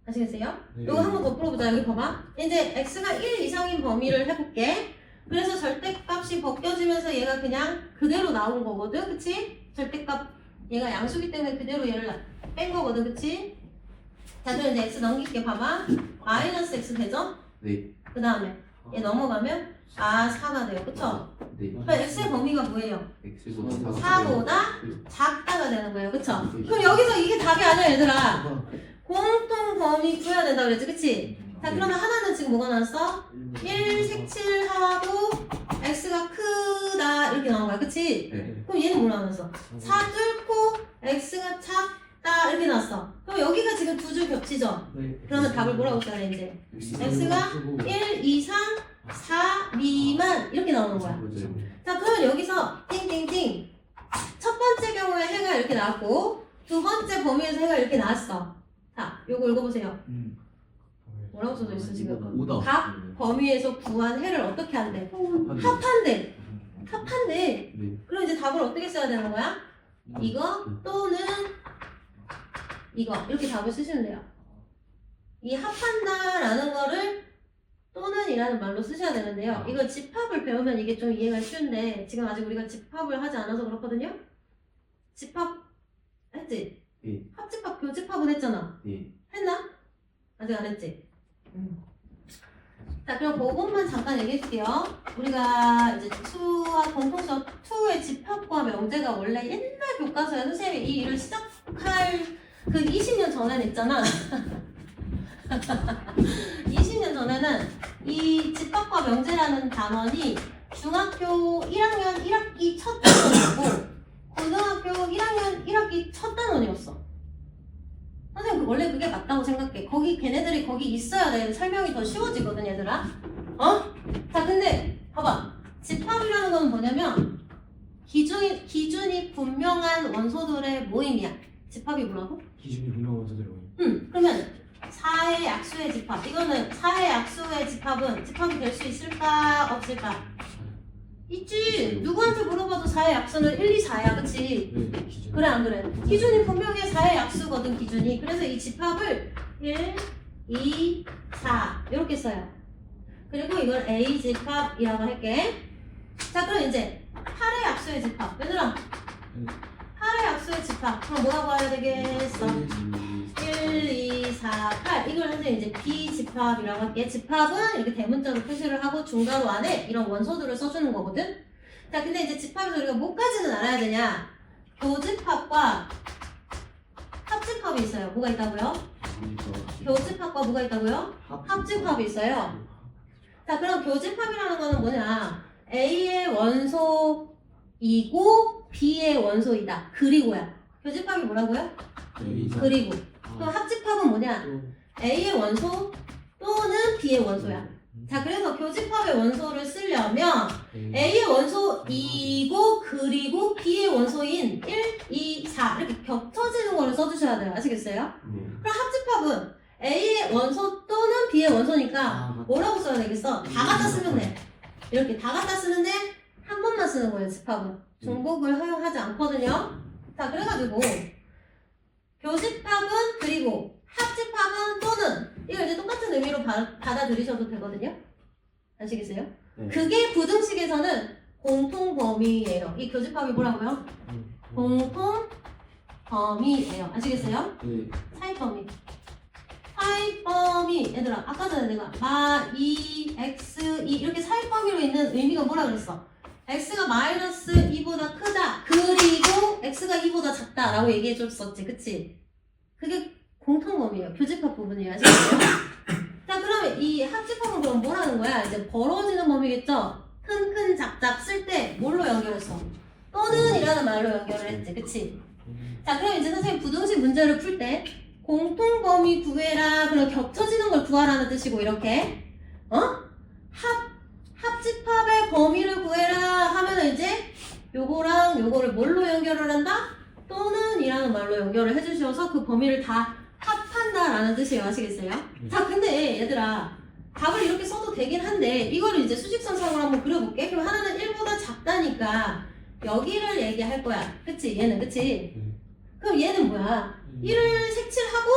Speaker 1: 아시겠어요?
Speaker 3: 네.
Speaker 1: 이거 한번 더 풀어보자. 여기 봐봐. 이제 x가 1 이상인 범위를 해볼게. 그래서 절대값이 벗겨지면서 얘가 그냥 그대로 나온 거거든. 그치? 절대값 얘가 양수기 때문에 그대로 얘를 뺀 거거든. 그치? 자, 그럼 이제 x 넘길게. 봐봐. 마이너스 x 되죠?
Speaker 2: 네.
Speaker 1: 그 다음에 얘 넘어가면 4가 돼요. 그쵸?
Speaker 2: 네.
Speaker 1: 그럼 x의 범위가 뭐예요?
Speaker 2: x보다
Speaker 1: 4보다 작다가 되는 거예요. 그쵸? 그럼 여기서 이게 답이 아니야, 얘들아. 공통 범위 구해야 된다 그랬지, 그치? 자, 그러면 하나는 지금 뭐가 나왔어? 1 색칠하고 x가 크다 이렇게 나온 거야, 그치?
Speaker 2: 네.
Speaker 1: 그럼 얘는 뭐라 나왔어? 4 뚫고 x가 작다 이렇게 나왔어. 그럼 여기가 지금 두 줄 겹치죠?
Speaker 3: 네.
Speaker 1: 그러면 답을 뭐라고 써야 돼, 이제? x가 1 이상 4 미만 이렇게 나오는 거야.
Speaker 2: 맞아요.
Speaker 1: 자, 그러면 여기서 띵띵띵 첫 번째 경우에 해가 이렇게 나왔고 두 번째 범위에서 해가 이렇게 나왔어. 자, 요거 읽어보세요. 뭐라고 써져 있어 지금?
Speaker 2: 오다.
Speaker 1: 각 범위에서 구한 해를 어떻게 한대? 합한대. 합한대.
Speaker 2: 네.
Speaker 1: 그럼 이제 답을 어떻게 써야 되는 거야? 이거 또는 이거 이렇게 답을 쓰시면 돼요. 이 합한다라는 거를 또는 이라는 말로 쓰셔야 되는데요. 이거 집합을 배우면 이게 좀 이해가 쉬운데 지금 아직 우리가 집합을 하지 않아서 그렇거든요. 했지?
Speaker 2: 예.
Speaker 1: 합집합, 교집합은 했잖아.
Speaker 2: 예.
Speaker 1: 했나? 아직 안 했지? 자, 그럼 그것만 잠깐 얘기해 줄게요. 우리가 이제 수학 공통수학 2의 집합과 명제가 원래 옛날 교과서에 선생님이 이 일을 시작할 그 20년 전에는 있잖아. 20년 전에는 이 집합과 명제라는 단원이 중학교 1학년 1학기 첫 단원이고 고등학교 1학년 1학기 첫 단원이었어. 선생님 원래 그게 맞다고 생각해. 거기 걔네들이 거기 있어야 돼. 설명이 더 쉬워지거든 얘들아. 어? 자 근데 봐봐. 집합이라는 건 뭐냐면 기준이 분명한 원소들의 모임이야. 집합이 뭐라고?
Speaker 3: 기준이 분명한 원소들이 모임.
Speaker 1: 그러면 4의 약수의 집합. 이거는 4의 약수의 집합이 될 수 있을까 없을까? 있지. 누구한테 물어봐도 4의 약수는 1, 2, 4야. 그치?
Speaker 3: 네, 기준.
Speaker 1: 그래 안 그래? 기준이 분명히 4의 약수거든 기준이. 그래서 이 집합을 1, 2, 4 이렇게 써요. 그리고 이걸 A 집합이라고 할게. 자 그럼 이제 8의 약수의 집합. 얘들아 8의 약수의 집합. 그럼 뭐라고 해야 되겠어? 1, 2, 4, 8 이걸 선생님 이제 B집합이라고 할게. 집합은 이렇게 대문자로 표시를 하고 중괄호 안에 이런 원소들을 써주는 거거든. 자 근데 이제 집합에서 우리가 뭐까지는 알아야 되냐? 교집합과 합집합이 있어요. 뭐가 있다고요? 교집합과 뭐가 있다고요? 합집합이 있어요. 자 그럼 교집합이라는 거는 뭐냐? A의 원소이고 B의 원소이다. 그리고야. 교집합이 뭐라고요? 그리고. 그럼 합집합은 뭐냐? A의 원소 또는 B의 원소야. 자 그래서 교집합의 원소를 쓰려면 A의 원소이고 그리고 B의 원소인 1, 2, 4 이렇게 겹쳐지는 거를 써주셔야 돼요. 아시겠어요? 그럼 합집합은 A의 원소 또는 B의 원소니까 뭐라고 써야 되겠어? 다 갖다 쓰면 돼. 이렇게 다 갖다 쓰는데 한 번만 쓰는 거예요. 집합은. 중복을 허용하지 않거든요. 자 그래가지고 교집합은 그리고 합집합은 또는 이걸 이제 똑같은 의미로 받아들이셔도 되거든요. 아시겠어요?
Speaker 2: 네.
Speaker 1: 그게 부등식에서는 공통 범위예요. 이 교집합이 뭐라고요? 공통 범위예요. 아시겠어요?
Speaker 2: 네.
Speaker 1: 사이 범위. 사이 범위. 얘들아 아까 전에 내가 마, 2, x, 2 이렇게 사이 범위로 있는 의미가 뭐라 그랬어? x가 마이너스 2보다 크다. 그리고 x가 2보다 작다. 라고 얘기해 줬었지. 그치? 그게 공통범위예요. 교집합 부분이에요. 아시겠어요? 자, 그러면 이 합집합은 그럼 뭐라는 거야? 이제 벌어지는 범위겠죠? 큰, 작작 쓸 때 뭘로 연결했어? 또는 이라는 말로 연결을 했지. 그치? 자, 그럼 이제 선생님 부등식 문제를 풀 때 공통범위 구해라. 그럼 겹쳐지는 걸 구하라는 뜻이고 이렇게 합집합의 범위를 구해라 하면은 이제 요거랑 요거를 뭘로 연결을 한다? 또는 이라는 말로 연결을 해주셔서 그 범위를 다 합한다라는 뜻이에요. 아시겠어요? 자 근데 얘들아 답을 이렇게 써도 되긴 한데 이거를 이제 수직선상으로 한번 그려볼게. 그럼 하나는 1보다 작다니까 여기를 얘기할 거야. 그치? 얘는 그치? 그럼 얘는 뭐야? 1을 색칠하고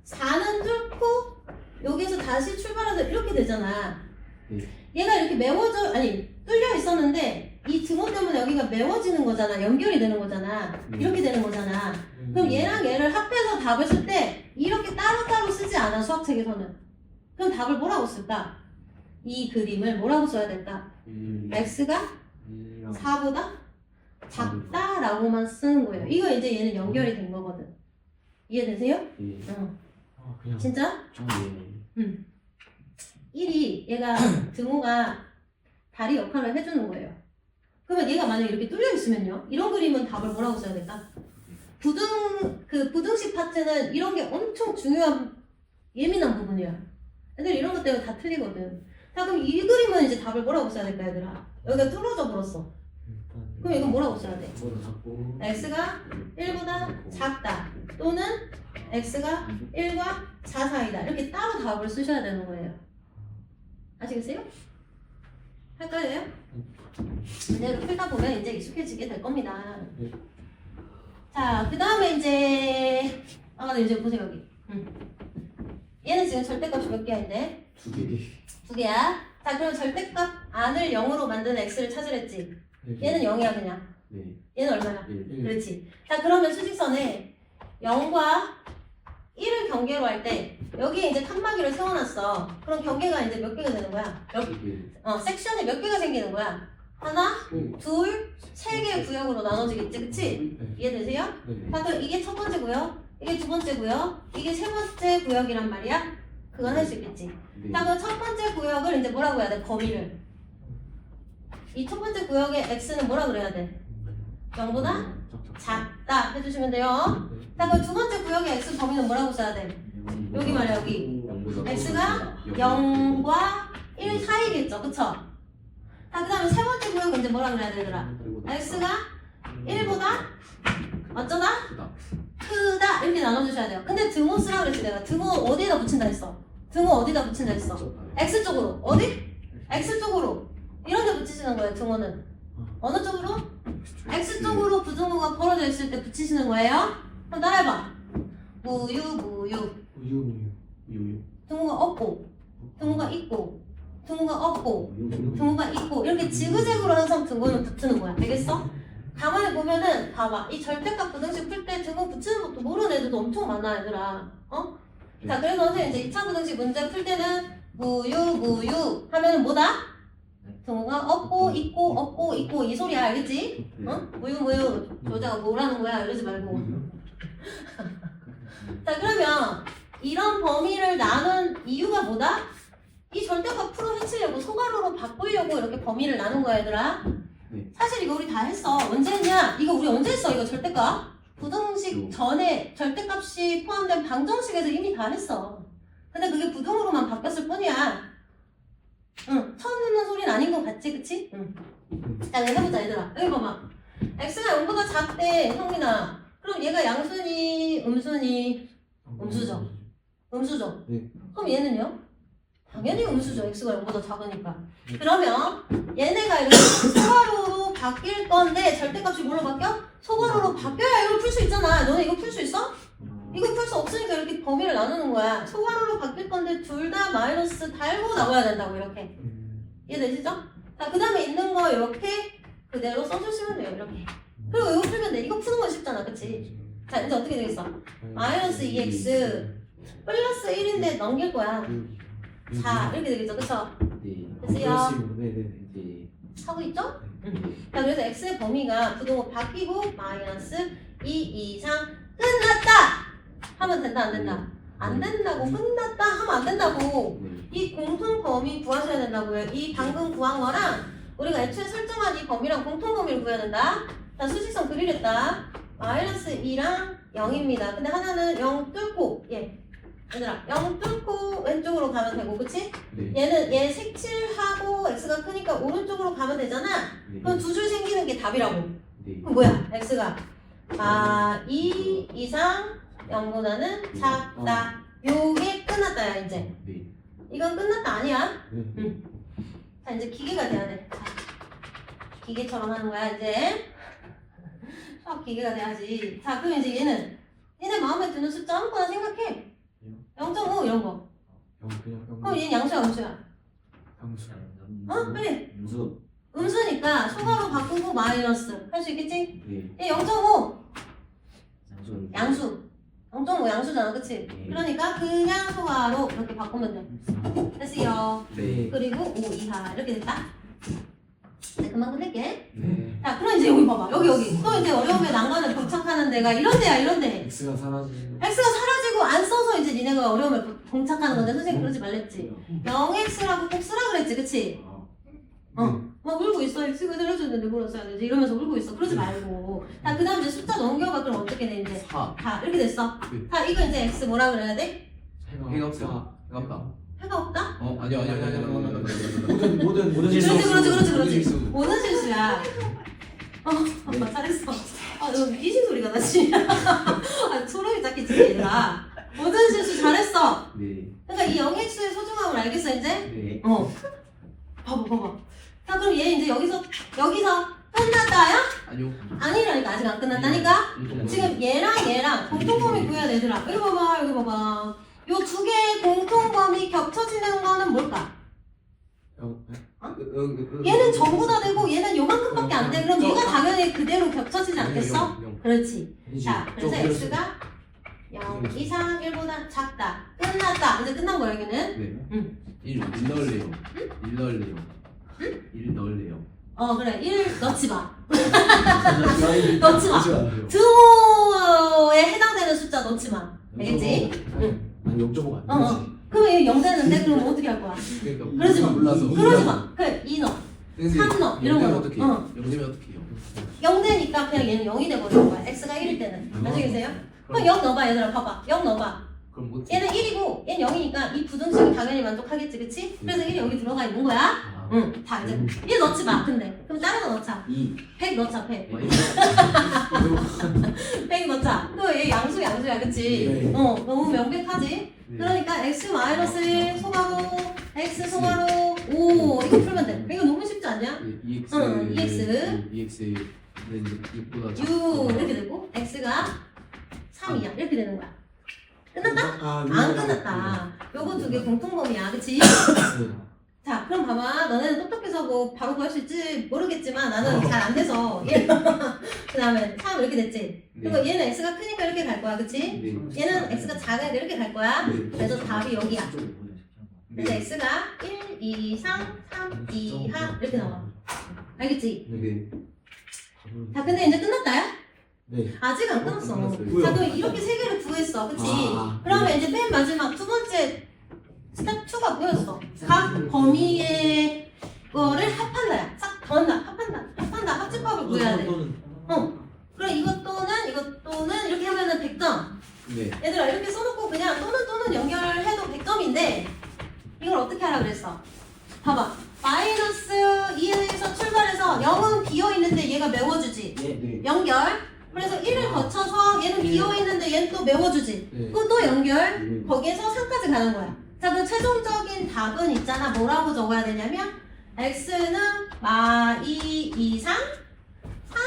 Speaker 1: 4는 뚫고 여기에서 다시 출발해서 이렇게 되잖아. 얘가 이렇게 뚫려 있었는데 이 등호 때문에 여기가 메워지는 거잖아. 연결이 되는 거잖아. 이렇게 되는 거잖아. 그럼 얘랑 얘를 합해서 답을 쓸 때 이렇게 따로따로 쓰지 않아. 수학책에서는. 그럼 답을 뭐라고 쓸까? 이 그림을 뭐라고 써야 될까? x가 4보다 작다라고만 쓰는 거예요. 이거 이제 얘는 연결이 된 거거든. 이해되세요?
Speaker 3: 그냥
Speaker 1: 진짜?
Speaker 3: 좀
Speaker 1: 1이 얘가 등호가 다리 역할을 해주는 거예요. 그러면 얘가 만약에 이렇게 뚫려 있으면요. 이런 그림은 답을 뭐라고 써야 될까? 부등식 파트는 이런 게 엄청 중요한 예민한 부분이야. 애들 이런 것 때문에 다 틀리거든. 자 그럼 이 그림은 이제 답을 뭐라고 써야 될까 얘들아? 여기가 뚫어져 버렸어. 그럼 이건 뭐라고 써야 돼? x가 1보다 작다 또는 x가 1과 4 사이다. 이렇게 따로 답을 쓰셔야 되는 거예요. 아시겠어요? 헷갈려요? 이제 풀다 보면 이제 익숙해지게 될 겁니다. 자, 그 다음에 이제 이제 보세요 여기. 얘는 지금 절대값이 몇 개야 인데? 2개야. 자, 그럼 절대값 안을 0으로 만드는 x를 찾으랬지. 얘는 0이야 그냥.
Speaker 2: 네.
Speaker 1: 얘는 얼마야?
Speaker 2: 1.
Speaker 1: 그렇지. 자, 그러면 수직선에 0과 1을 경계로 할 때 여기에 이제 칸막이를 세워놨어. 그럼 경계가 이제 몇 개가 되는 거야? 섹션이 몇 개가 생기는 거야? 하나, 둘, 세 개의 구역으로 나눠지겠지, 그치?
Speaker 3: 네.
Speaker 1: 이해되세요?
Speaker 3: 네.
Speaker 1: 자, 그럼 이게 첫 번째 구역, 이게 두 번째 구역, 이게 세 번째 구역이란 말이야? 그건 할 수 있겠지.
Speaker 2: 네.
Speaker 1: 자, 그럼 첫 번째 구역을 이제 뭐라고 해야 돼? 범위를. 이 첫 번째 구역의 x는 뭐라 그래야 돼? 0보다 작다 해주시면 돼요. 자, 그럼 두 번째 구역의 x 범위는 뭐라고 써야 돼? 여기 말이야, 여기. x가 0과 1 사이겠죠, 그쵸? 자, 그 다음에 세 번째 구역은 이제 뭐라 그래야 되더라? x가 1보다 어쩌다? 크다 이렇게 나눠주셔야 돼요. 근데 등호 쓰라 그랬지 내가. 등호 어디에다 붙인다 했어? 등호 어디다 붙인다 했어? x 쪽으로. 어디? x 쪽으로. 이런 데 붙이시는 거예요, 등호는. 어느 쪽으로? x 쪽으로 부등호가 벌어져 있을 때 붙이시는 거예요. 그럼 따라해봐. 무유.
Speaker 3: 우유.
Speaker 1: 등호가 없고, 등호가 있고, 등호가 없고, 등호가 있고 이렇게 지그재그로 항상 등호는 붙는 거야. 알겠어? 가만히 보면은 봐봐. 이 절대값 부등식 풀 때 등호 붙이는 것도 모르는 애들도 엄청 많아, 얘들아. 어? 자, 그래서 선생님 이제 2차 부등식 문제 풀 때는 무유 하면은 뭐다? 등호가 없고 있고 이 소리야, 알겠지? 어? 무유 저자가 뭐라는 거야 이러지 말고. 자, 그러면 이런 범위를 나눈 이유가 뭐다? 이 절대값 풀어 헤치려고 소괄호로 바꾸려고 이렇게 범위를 나눈 거야, 얘들아.
Speaker 2: 네.
Speaker 1: 사실 이거 우리 다 했어. 언제 했냐? 이거 우리 언제 했어? 이거 절대값 부등식 전에 절대값이 포함된 방정식에서 이미 다 했어. 근데 그게 부등호로만 바뀌었을 뿐이야. 응, 처음 듣는 소리는 아닌 것 같지, 그치? 응. 자, 이거 해보자, 얘들아. 여기 봐봐. x가 0보다 작대, 형민아. 그럼 얘가 양수니, 음수니? 음수죠. 음수죠?
Speaker 3: 네.
Speaker 1: 그럼 얘는요? 당연히 음수죠. x가 0보다 작으니까. 그러면 얘네가 이렇게 소괄호로 바뀔 건데 절대값이 뭘로 바뀌어? 소괄호로 바뀌어야 이걸 풀 수 있잖아. 너네 이거 풀 수 있어? 이거 풀 수 없으니까 이렇게 범위를 나누는 거야. 소괄호로 바뀔 건데 둘 다 마이너스 달고 나와야 된다고 이렇게. 이해되시죠? 자, 그 다음에 있는 거 이렇게 그대로 써주시면 돼요. 이렇게. 그리고 이거 풀면 돼. 이거 푸는 건 쉽잖아. 그치? 자, 이제 어떻게 되겠어? 마이너스 2x 플러스 1인데 넘길 거야. 자, 이렇게 되겠죠. 그쵸?
Speaker 2: 네.
Speaker 1: 됐어요?
Speaker 2: 네.
Speaker 1: 하고 있죠? 자, 그래서 x의 범위가 부등호 바뀌고 마이너스 2 이상 끝났다 하면 된다 안 된다? 안 된다고. 끝났다 하면 안 된다고. 이 공통 범위 구하셔야 된다고요. 이 방금 구한 거랑 우리가 애초에 설정한 이 범위랑 공통 범위를 구해야 된다. 자, 수직선 그리겠다. 마이너스 2랑 0입니다. 근데 하나는 0 뚫고 얘들아 0 뚫고 왼쪽으로 가면 되고, 그치?
Speaker 2: 네.
Speaker 1: 얘는 얘 색칠하고 x가 크니까 오른쪽으로 가면 되잖아. 그럼 두 줄 생기는 게 답이라고.
Speaker 2: 네.
Speaker 1: 그럼 뭐야? x가 2 이상 0보다는 작다. 요게 끝났다야 이제.
Speaker 2: 네.
Speaker 1: 이건 끝났다 아니야?
Speaker 3: 네.
Speaker 1: 자, 이제 기계가 돼야 돼. 자, 기계처럼 하는 거야 이제. 수학 기계가 돼야지. 자, 그럼 이제 얘네 마음에 드는 숫자 아무거나 생각해. 0.5 이런 거. 그럼 얘는 양수야 음수야?
Speaker 3: 양수.
Speaker 1: 어? 빨리.
Speaker 2: 음수.
Speaker 1: 음수니까 소괄호 바꾸고 마이너스 할 수 있겠지?
Speaker 2: 네.
Speaker 1: 얘 0.5
Speaker 2: 양수.
Speaker 1: 양수. 0.5 양수잖아, 그치?
Speaker 2: 네.
Speaker 1: 그러니까 그냥 소괄호 이렇게 바꾸면 돼. 됐어요.
Speaker 2: 네.
Speaker 1: 그리고 5 이하 이렇게 됐다. 네, 금방 끝낼게.
Speaker 2: 네.
Speaker 1: 자, 그럼 이제 여기 봐봐. 여기. 또 이제 어려움의 난관을 봉착하는 데가 이런 데야, 이런 데.
Speaker 3: X가 사라지는.
Speaker 1: x가 사라지고 안 써서 이제 니네가 어려움을 봉착하는 건데 선생님 그러지 말랬지. 0x라고 꼭 쓰라 그랬지, 그치? 막 울고 있어. x가 사라졌는데 뭐라 써야 되지? 이러면서 울고 있어. 그러지 말고. 자, 그 다음 이제 숫자 넘겨봐. 그럼 어떻게 돼, 이제?
Speaker 2: 4.
Speaker 1: 다 이렇게 됐어.
Speaker 2: 네.
Speaker 1: 자, 이거 이제 x 뭐라 그래야 돼?
Speaker 2: 해가 없어. 해가 없다.
Speaker 1: 해가 없다?
Speaker 2: 아니요.
Speaker 3: 모든
Speaker 1: 그렇지, 그렇지.
Speaker 2: 실수.
Speaker 1: 모든 실수야. 잘했어. 너 미신 소리가 나지? 소름이 닦이지, 얘들아. 모든 실수 잘했어.
Speaker 2: 네.
Speaker 1: 그러니까 이 0x의 소중함을 알겠어, 이제?
Speaker 2: 네.
Speaker 1: 봐봐. 자, 그럼 얘 이제 여기서 끝났다야?
Speaker 2: 아니요.
Speaker 1: 아니라니까, 아직 안 끝났다니까? 지금 얘랑 공통범위 구해야 되더라. 여기 봐봐. 요 두 개의 공통범위 겹쳐지는 거는 뭘까? 얘는 전부 다 되고 얘는 요만큼밖에 안 돼. 그럼 얘가 당연히 그대로 겹쳐지지 않겠어? 그렇지. 자, 그래서 x가 0 이상 1보다 작다. 끝났다. 이제 끝난 거야 여기는.
Speaker 2: 네.
Speaker 1: 응.
Speaker 2: 1 넣을래요. 1 넣을래요. 1 넣을래요.
Speaker 1: 그래 1 넣지 마.
Speaker 3: 넣지
Speaker 1: 넣지 마. 등호에 해당되는 숫자 넣지 마. 알겠지?
Speaker 3: 아니 0.5가
Speaker 1: 어,
Speaker 3: 안 되지.
Speaker 1: 그럼 얘 0 되는데 그럼 어떻게 할 거야?
Speaker 2: 그러니까
Speaker 1: 그러지 마.
Speaker 2: 몰라서.
Speaker 1: 그러지 마. 그래 2 넣어. 3 넣어. 이런 거 넣어.
Speaker 2: 어떻게 해요? 0되면 어떻게 해요?
Speaker 1: 0 되니까 그냥 얘는 0이 돼버리는 거야. x가 1일 때는. 아시겠어요? 그럼 0 넣어봐 얘들아 봐봐. 0 넣어봐.
Speaker 2: 그럼 뭐
Speaker 1: 얘는 1이고 얘는 0이니까 이 부등식이 당연히 만족하겠지 그치? 그래서 1이 여기 들어가 있는 거야.
Speaker 2: 아,
Speaker 1: 응. 다 이제 1 넣지 마 근데. 그럼 다른 거 넣자.
Speaker 3: 2
Speaker 1: 100 넣자 100.
Speaker 2: 많이
Speaker 1: 100 넣자. 또 얘 양수야 그치?
Speaker 3: 네.
Speaker 1: 너무 명백하지?
Speaker 2: 네.
Speaker 1: 그러니까 x-1 소가로 x 소가로 5 이거 풀면 돼. 이거 너무 쉽지 않냐?
Speaker 2: EX
Speaker 1: 응, EX.
Speaker 2: EX는 6보다
Speaker 1: 6 이렇게 되고 x가 3이야 이렇게 되는 거야. 끝났다? 안 끝났다. 요거 두 개 공통범위야 그치? 자 그럼 봐봐 너네는 똑똑해서 뭐 바로 구할 수 있지 모르겠지만 나는 잘 안 돼서 그 다음에 3 이렇게 됐지? 그리고 얘는 x가 크니까 이렇게 갈 거야 그치?
Speaker 2: 네.
Speaker 1: 얘는 x가 작으니까 이렇게 갈 거야.
Speaker 2: 네.
Speaker 1: 그래서 답이 여기야. 그래서
Speaker 2: 네.
Speaker 1: x가 1, 2, 3, 3, 2, 하 이렇게 나와. 알겠지?
Speaker 2: 네.
Speaker 1: 자 근데 이제 끝났다요?
Speaker 3: 네.
Speaker 1: 아직 안 끝났어.
Speaker 2: 끝났어요.
Speaker 1: 자 그럼 이렇게 세 개를 구했어 그치?
Speaker 3: 아,
Speaker 1: 그러면 이제 맨 마지막 두 번째 스텝 2가 뭐였어? 각 범위의 거를 합한다야. 싹 더한다. 합한다. 합집합을 구해야 돼. 그럼 이것도는 이렇게 하면은 100점.
Speaker 2: 네.
Speaker 1: 얘들아 이렇게 써놓고 그냥 또는 연결해도 100점인데 이걸 어떻게 하라 그랬어? 봐봐. 마이너스 2에서 출발해서 0은 비어있는데 얘가 메워주지.
Speaker 3: 네.
Speaker 1: 연결. 그래서 1을 거쳐서 얘는 비어있는데 얘는 또 메워주지.
Speaker 3: 네.
Speaker 1: 그럼 또 연결. 거기에서 3까지 가는 거야. 자, 그 최종적인 답은 있잖아. 뭐라고 적어야 되냐면 x는 마 2 이상 3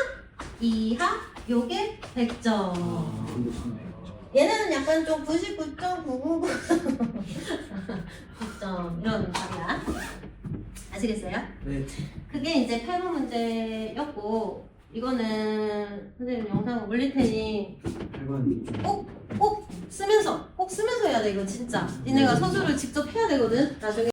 Speaker 1: 이하 요게 100점. 얘는 약간 좀 99.999 9점 이런 답이야. 아시겠어요?
Speaker 3: 네.
Speaker 1: 그게 이제 8번 문제였고 이거는 선생님 영상 올릴 테니
Speaker 3: 8번
Speaker 1: 꼭 쓰면서 해야 돼 이거 진짜. 니네가 서술을 직접 해야 되거든 나중에.